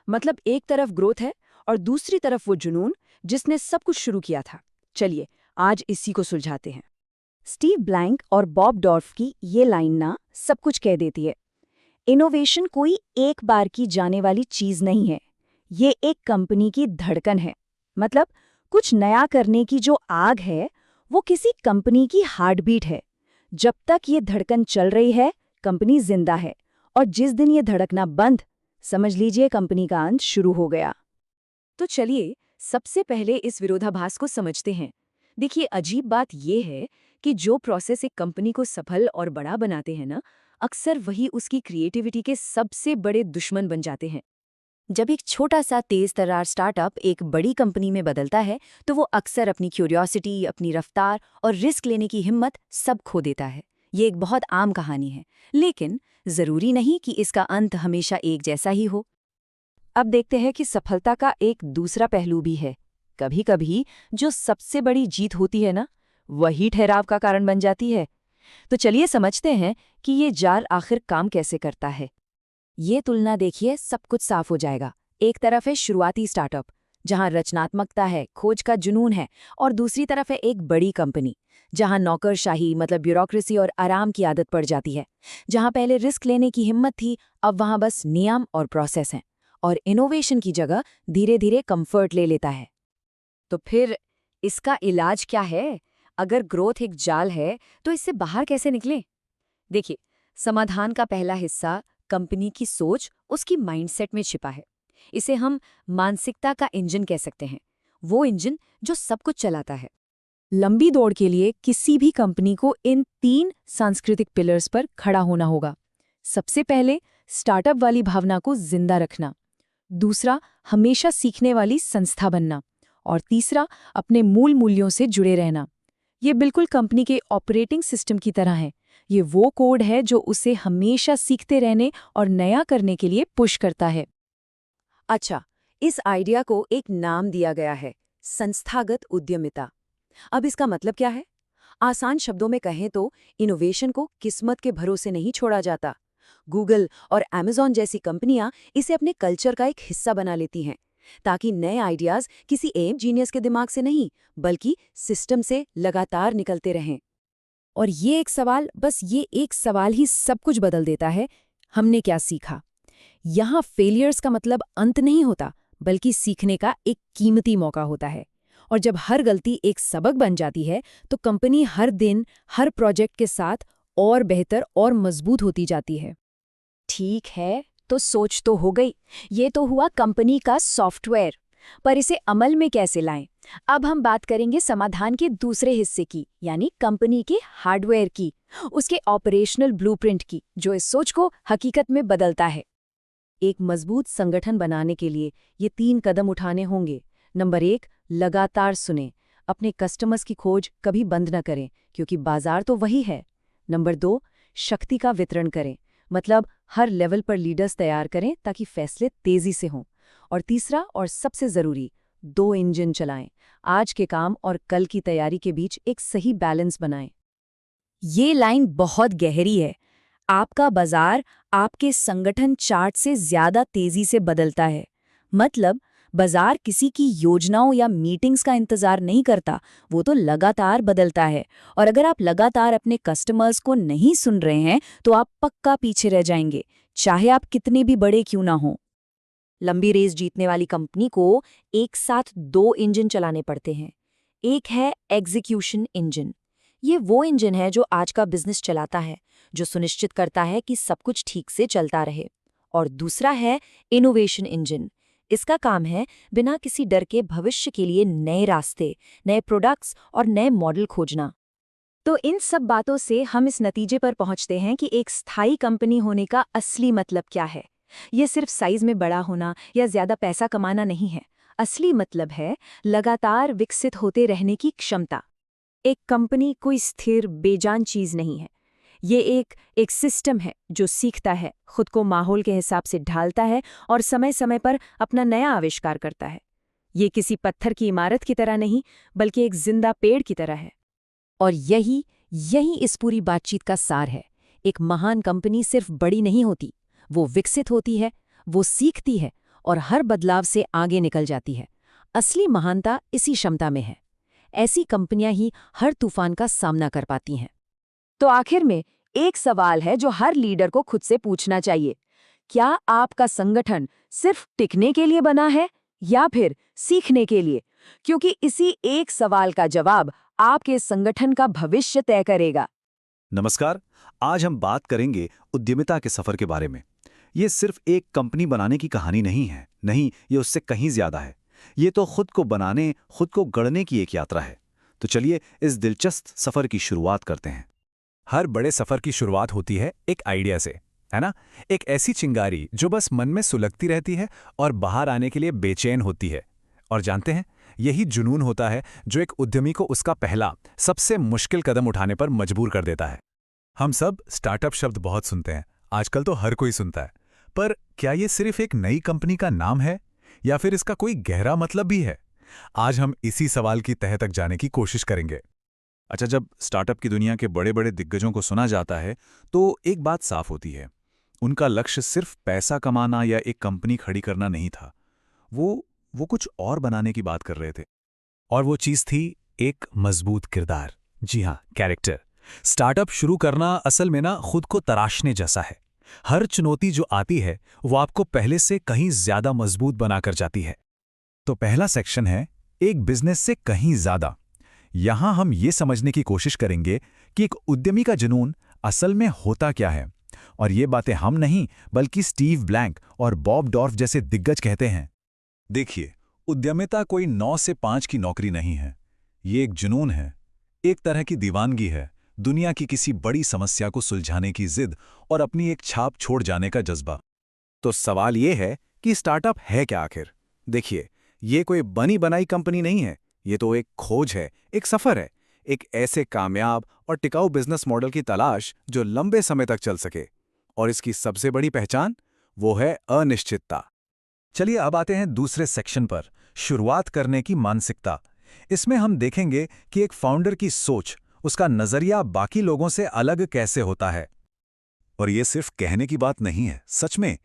मतलब एक तरफ ग्रोथ है और दूसरी तरफ वो जुनून जिसने सब कुछ शुरू किया था। चलिए आज इसी को सुलझाते हैं। स्टीव ब्लैंक और बॉब डॉर्फ की ये लाइन ना सब कुछ कह देती है। इनोवेशन कोई एक बार की जाने वाली चीज नहीं है, ये एक कंपनी की धड़कन है। मतलब कुछ नया करने की जो आग है, वो किसी कंपनी की हार्ट बीट है। जब तक ये धड़कन चल रही है, कंपनी जिंदा है, और जिस दिन ये धड़कना बंद, समझ लीजिए कंपनी का अंत शुरू हो गया। तो चलिए सबसे पहले इस विरोधाभास को समझते हैं। देखिए, अजीब बात यह है कि जो प्रोसेस एक कंपनी को सफल और बड़ा बनाते हैं ना, अक्सर वही उसकी क्रिएटिविटी के सबसे बड़े दुश्मन बन जाते हैं। जब एक छोटा सा तेज तर्रार स्टार्टअप एक बड़ी कंपनी में बदलता है, तो वो अक्सर अपनी क्यूरियोसिटी, अपनी रफ्तार और रिस्क लेने की हिम्मत सब खो देता है। ये एक बहुत आम कहानी है, लेकिन जरूरी नहीं कि इसका अंत हमेशा एक जैसा ही हो। अब देखते हैं कि सफलता का एक दूसरा पहलू भी है। कभी-कभी जो सबसे बड़ी जीत होती है ना, वही ठहराव का कारण बन जाती है। तो चलिए समझते हैं कि ये जाल आखिर काम कैसे करता है। ये तुलना देखिए, सब कुछ साफ हो जाएगा। एक तरफ है शुरुआती स्टार्टअप, जहां रचनात्मकता है, खोज का जुनून है, और दूसरी तरफ है एक बड़ी कंपनी, जहां नौकरशाही मतलब ब्यूरोक्रेसी और आराम की आदत पड़ जाती है। जहां पहले रिस्क लेने की हिम्मत थी, अब वहां बस नियम और प्रोसेस हैं, और इनोवेशन की जगह धीरे धीरे कंफर्ट ले लेता है। तो फिर इसका इलाज क्या है? अगर ग्रोथ एक जाल है, तो इससे बाहर कैसे निकले? देखिए, समाधान का पहला हिस्सा कंपनी की सोच, उसकी माइंडसेट में छिपा है। इसे हम मानसिकता का इंजन कह सकते हैं, वो इंजन जो सब कुछ चलाता है। लंबी दौड़ के लिए किसी भी कंपनी को इन 3 सांस्कृतिक पिलर्स पर खड़ा होना होगा। सबसे पहले, स्टार्टअप वाली भावना को जिंदा रखना। दूसरा, हमेशा सीखने वाली संस्था बनना। और तीसरा, अपने मूल मूल्यों से जुड़े रहना। ये बिल्कुल कंपनी के ऑपरेटिंग सिस्टम की तरह है। ये वो कोड है जो उसे हमेशा सीखते रहने और नया करने के लिए पुश करता है। अच्छा, इस आइडिया को एक नाम दिया गया है, संस्थागत उद्यमिता। अब इसका मतलब क्या है? आसान शब्दों में कहें तो इनोवेशन को किस्मत के भरोसे नहीं छोड़ा जाता। गूगल और अमेज़न जैसी कंपनियां इसे अपने कल्चर का एक हिस्सा बना लेती हैं, ताकि नए आइडियाज किसी एम जीनियस के दिमाग से नहीं, बल्कि सिस्टम से लगातार निकलते रहें। और ये एक सवाल ही सब कुछ बदल देता है। हमने क्या सीखा? यहाँ फेलियर्स का मतलब अंत नहीं होता, बल्कि सीखने का एक कीमती मौका होता है। और जब हर गलती एक सबक बन जाती है, तो कंपनी हर दिन, हर प्रोजेक्ट के साथ और बेहतर और मजबूत होती जाती है। ठीक है, तो सोच तो हो गई। ये तो हुआ कंपनी का सॉफ्टवेयर, पर इसे अमल में कैसे लाएं? अब हम बात करेंगे समाधान के दूसरे हिस्से की, यानी कंपनी के हार्डवेयर की, उसके ऑपरेशनल ब्लूप्रिंट की, जो इस सोच को हकीकत में बदलता है। एक मजबूत संगठन बनाने के लिए ये 3 कदम उठाने होंगे। नंबर 1, लगातार सुनें। अपने कस्टमर्स की खोज कभी बंद न करें, क्योंकि बाजार तो वही है। नंबर 2, शक्ति का वितरण करें, मतलब हर लेवल पर लीडर्स तैयार करें ताकि फैसले तेजी से हों। और तीसरा और सबसे जरूरी, 2 इंजन चलाएं, आज के काम और कल की तैयारी के बीच एक सही बैलेंस बनाएं। ये लाइन बहुत गहरी है। आपका बाजार आपके संगठन चार्ट से ज्यादा तेजी से बदलता है। मतलब बाजार किसी की योजनाओं या मीटिंग्स का इंतजार नहीं करता, वो तो लगातार बदलता है। और अगर आप लगातार अपने कस्टमर्स को नहीं सुन रहे हैं, तो आप पक्का पीछे रह जाएंगे, चाहे आप कितने भी बड़े क्यों ना हों। लंबी रेस जीतने वाली कंपनी को एक साथ 2 इंजन चलाने पड़ते हैं। एक है एग्जीक्यूशन इंजन। ये वो इंजन है जो आज का बिजनेस चलाता है, जो सुनिश्चित करता है कि सब कुछ ठीक से चलता रहे। और दूसरा है इनोवेशन इंजन। इसका काम है बिना किसी डर के भविष्य के लिए नए रास्ते, नए प्रोडक्ट्स और नए मॉडल खोजना। तो इन सब बातों से हम इस नतीजे पर पहुंचते हैं कि एक स्थायी कंपनी होने का असली मतलब क्या है। ये सिर्फ साइज में बड़ा होना या ज्यादा पैसा कमाना नहीं है। असली मतलब है लगातार विकसित होते रहने की क्षमता। एक कंपनी कोई स्थिर बेजान चीज नहीं है। ये एक सिस्टम है जो सीखता है, खुद को माहौल के हिसाब से ढालता है और समय समय पर अपना नया आविष्कार करता है। ये किसी पत्थर की इमारत की तरह नहीं, बल्कि एक जिंदा पेड़ की तरह है। और यही इस पूरी बातचीत का सार है। एक महान कंपनी सिर्फ बड़ी नहीं होती, वो विकसित होती है, वो सीखती है और हर बदलाव से आगे निकल जाती है। असली महानता इसी क्षमता में है। ऐसी कंपनियां ही हर तूफान का सामना कर पाती हैं। तो आखिर में एक सवाल है जो हर लीडर को खुद से पूछना चाहिए। क्या आपका संगठन सिर्फ टिकने के लिए बना है या फिर सीखने के लिए? क्योंकि इसी एक सवाल का जवाब आपके संगठन का भविष्य तय करेगा। नमस्कार, आज हम बात करेंगे उद्यमिता के सफर के बारे में। ये सिर्फ एक कंपनी बनाने की कहानी नहीं है, नहीं, ये उससे कहीं ज्यादा है। ये तो खुद को बनाने, खुद को गढ़ने की एक यात्रा है। तो चलिए इस दिलचस्प सफर की शुरुआत करते हैं। हर बड़े सफर की शुरुआत होती है एक आइडिया से, है ना? एक ऐसी चिंगारी जो बस मन में सुलगती रहती है और बाहर आने के लिए बेचैन होती है। और जानते हैं, यही जुनून होता है जो एक उद्यमी को उसका पहला, सबसे मुश्किल कदम उठाने पर मजबूर कर देता है। हम सब स्टार्टअप शब्द बहुत सुनते हैं, आजकल तो हर कोई सुनता है। पर क्या ये सिर्फ एक नई कंपनी का नाम है या फिर इसका कोई गहरा मतलब भी है? आज हम इसी सवाल की तह तक जाने की कोशिश करेंगे। अच्छा, जब स्टार्टअप की दुनिया के बड़े बड़े दिग्गजों को सुना जाता है तो एक बात साफ होती है, उनका लक्ष्य सिर्फ पैसा कमाना या एक कंपनी खड़ी करना नहीं था। वो कुछ और बनाने की बात कर रहे थे। और वो चीज थी एक मजबूत किरदार। जी हाँ, कैरेक्टर। स्टार्टअप शुरू करना असल में ना खुद को तराशने जैसा है। हर चुनौती जो आती है वो आपको पहले से कहीं ज्यादा मजबूत बनाकर जाती है। तो पहला सेक्शन है एक बिजनेस से कहीं ज्यादा। यहां हम ये समझने की कोशिश करेंगे कि एक उद्यमी का जुनून असल में होता क्या है। और ये बातें हम नहीं बल्कि स्टीव ब्लैंक और बॉब डॉर्फ जैसे दिग्गज कहते हैं। देखिए, उद्यमिता कोई 9 से 5 की नौकरी नहीं है। ये एक जुनून है, एक तरह की दीवानगी है, दुनिया की किसी बड़ी समस्या को सुलझाने की जिद और अपनी एक छाप छोड़ जाने का जज्बा। तो सवाल ये है कि स्टार्टअप है क्या आखिर? देखिए, ये कोई बनी बनाई कंपनी नहीं है, ये तो एक खोज है, एक सफर है, एक ऐसे कामयाब और टिकाऊ बिजनेस मॉडल की तलाश जो लंबे समय तक चल सके। और इसकी सबसे बड़ी पहचान वो है अनिश्चितता। चलिए अब आते हैं दूसरे सेक्शन पर, शुरुआत करने की मानसिकता। इसमें हम देखेंगे कि एक फाउंडर की सोच, उसका नजरिया बाकी लोगों से अलग कैसे होता है। और ये सिर्फ कहने की बात नहीं है, सच में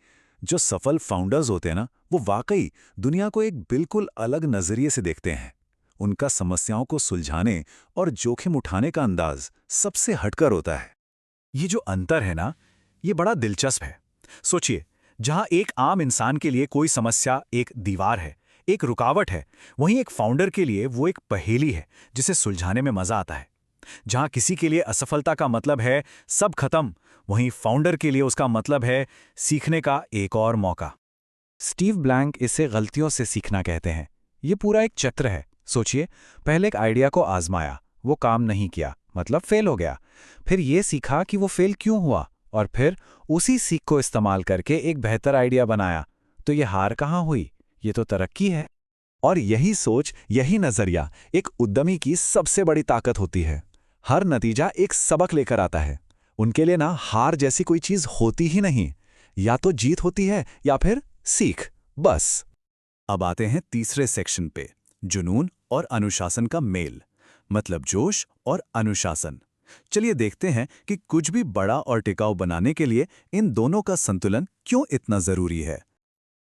जो सफल फाउंडर्स होते हैं ना, वो वाकई दुनिया को एक बिल्कुल अलग नजरिए से देखते हैं। उनका समस्याओं को सुलझाने और जोखिम उठाने का अंदाज सबसे हटकर होता है। ये जो अंतर है ना, ये बड़ा दिलचस्प है। सोचिए, जहां एक आम इंसान के लिए कोई समस्या एक दीवार है, एक रुकावट है, वहीं एक फाउंडर के लिए वो एक पहेली है जिसे सुलझाने में मजा आता है। जहां किसी के लिए असफलता का मतलब है सब खत्म, वहीं फाउंडर के लिए उसका मतलब है सीखने का एक और मौका। स्टीव ब्लैंक इसे गलतियों से सीखना कहते हैं। ये पूरा एक चक्र है। सोचिए, पहले एक आइडिया को आजमाया, वो काम नहीं किया, मतलब फेल हो गया। फिर ये सीखा कि वो फेल क्यों हुआ, और फिर उसी सीख को इस्तेमाल करके एक बेहतर आइडिया बनाया। तो ये हार कहाँ हुई? ये तो तरक्की है। और यही सोच, यही नजरिया एक उद्यमी की सबसे बड़ी ताकत होती है। हर नतीजा एक सबक लेकर आता है। उनके लिए ना हार जैसी कोई चीज होती ही नहीं, या तो जीत होती है या फिर सीख, बस। अब आते हैं तीसरे सेक्शन पे, जुनून और अनुशासन का मेल, मतलब जोश और अनुशासन। चलिए देखते हैं कि कुछ भी बड़ा और टिकाऊ बनाने के लिए इन दोनों का संतुलन क्यों इतना जरूरी है।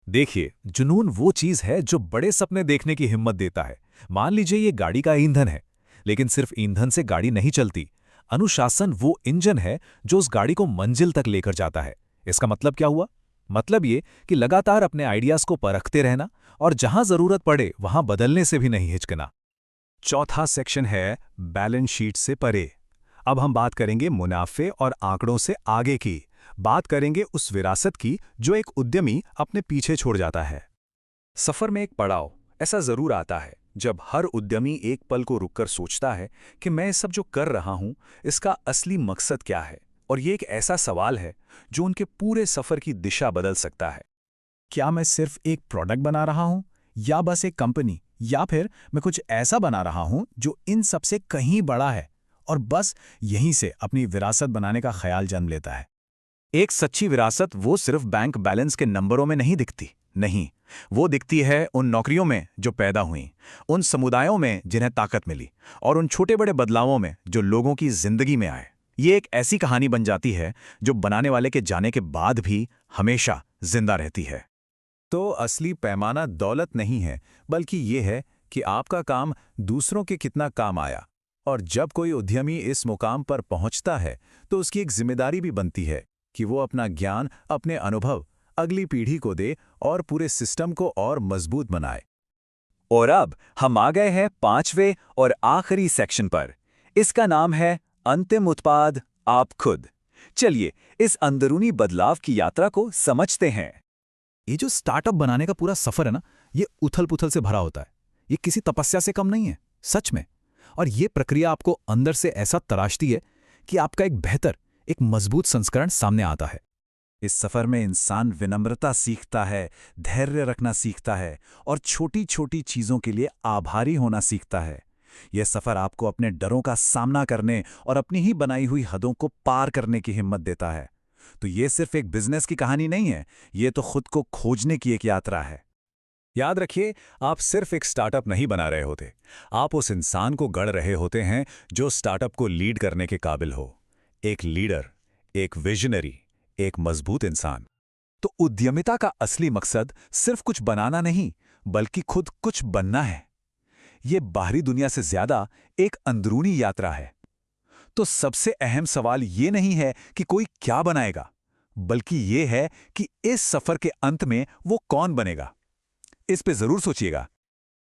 देखिए, जुनून वो चीज है जो बड़े सपने देखने की हिम्मत देता है। मान लीजिए ये गाड़ी का ईंधन है, लेकिन सिर्फ ईंधन से गाड़ी नहीं चलती। अनुशासन वो इंजन है जो उस गाड़ी को मंजिल तक लेकर जाता है। इसका मतलब क्या हुआ? मतलब ये कि लगातार अपने आइडियाज को परखते रहना और जहां जरूरत पड़े वहां बदलने से भी नहीं हिचकना। चौथा सेक्शन है बैलेंस शीट से परे। अब हम बात करेंगे मुनाफे और आंकड़ों से आगे की। बात करेंगे उस विरासत की जो एक उद्यमी अपने पीछे छोड़ जाता है। सफर में एक पड़ाव ऐसा जरूर आता है जब हर उद्यमी एक पल को रुककर सोचता है कि मैं सब जो कर रहा हूं इसका असली मकसद क्या है। और ये एक ऐसा सवाल है जो उनके पूरे सफर की दिशा बदल सकता है। क्या मैं सिर्फ एक प्रोडक्ट बना रहा हूं, या बस एक कंपनी, या फिर मैं कुछ ऐसा बना रहा हूं जो इन सबसे कहीं बड़ा है? और बस यहीं से अपनी विरासत बनाने का ख्याल जन्म लेता है। एक सच्ची विरासत वो सिर्फ बैंक बैलेंस के नंबरों में नहीं दिखती, नहीं, वो दिखती है उन नौकरियों में जो पैदा हुई, उन समुदायों में जिन्हें ताकत मिली, और उन छोटे बड़े बदलावों में जो लोगों की जिंदगी में आए। ये एक ऐसी कहानी बन जाती है जो बनाने वाले के जाने के बाद भी हमेशा जिंदा रहती है। तो असली पैमाना दौलत नहीं है, बल्कि ये है कि आपका काम दूसरों के कितना काम आया। और जब कोई उद्यमी इस मुकाम पर पहुंचता है तो उसकी एक जिम्मेदारी भी बनती है कि वो अपना ज्ञान, अपने अनुभव अगली पीढ़ी को दे और पूरे सिस्टम को और मजबूत बनाए। और अब हम आ गए हैं पांचवें और आखिरी सेक्शन पर। इसका नाम है अंतिम उत्पाद आप खुद। चलिए इस अंदरूनी बदलाव की यात्रा को समझते हैं। ये जो स्टार्टअप बनाने का पूरा सफर है ना, ये उथल पुथल से भरा होता है। ये किसी तपस्या से कम नहीं है, सच में। और ये प्रक्रिया आपको अंदर से ऐसा तराशती है कि आपका एक बेहतर, एक मजबूत संस्करण सामने आता है। इस सफर में इंसान विनम्रता सीखता है, धैर्य रखना सीखता है और छोटी छोटी चीजों के लिए आभारी होना सीखता है। यह सफर आपको अपने डरों का सामना करने और अपनी ही बनाई हुई हदों को पार करने की हिम्मत देता है। तो ये सिर्फ एक बिजनेस की कहानी नहीं है, ये तो खुद को खोजने की एक यात्रा है। याद रखिए, आप सिर्फ एक स्टार्टअप नहीं बना रहे होते, आप उस इंसान को गढ़ रहे होते हैं जो स्टार्टअप को लीड करने के काबिल हो। एक लीडर, एक विजनरी, एक मजबूत इंसान। तो उद्यमिता का असली मकसद सिर्फ कुछ बनाना नहीं, बल्कि खुद कुछ बनना है। ये बाहरी दुनिया से ज्यादा एक अंदरूनी यात्रा है। तो सबसे अहम सवाल ये नहीं है कि कोई क्या बनाएगा, बल्कि ये है कि इस सफर के अंत में वो कौन बनेगा। इस पे जरूर सोचिएगा।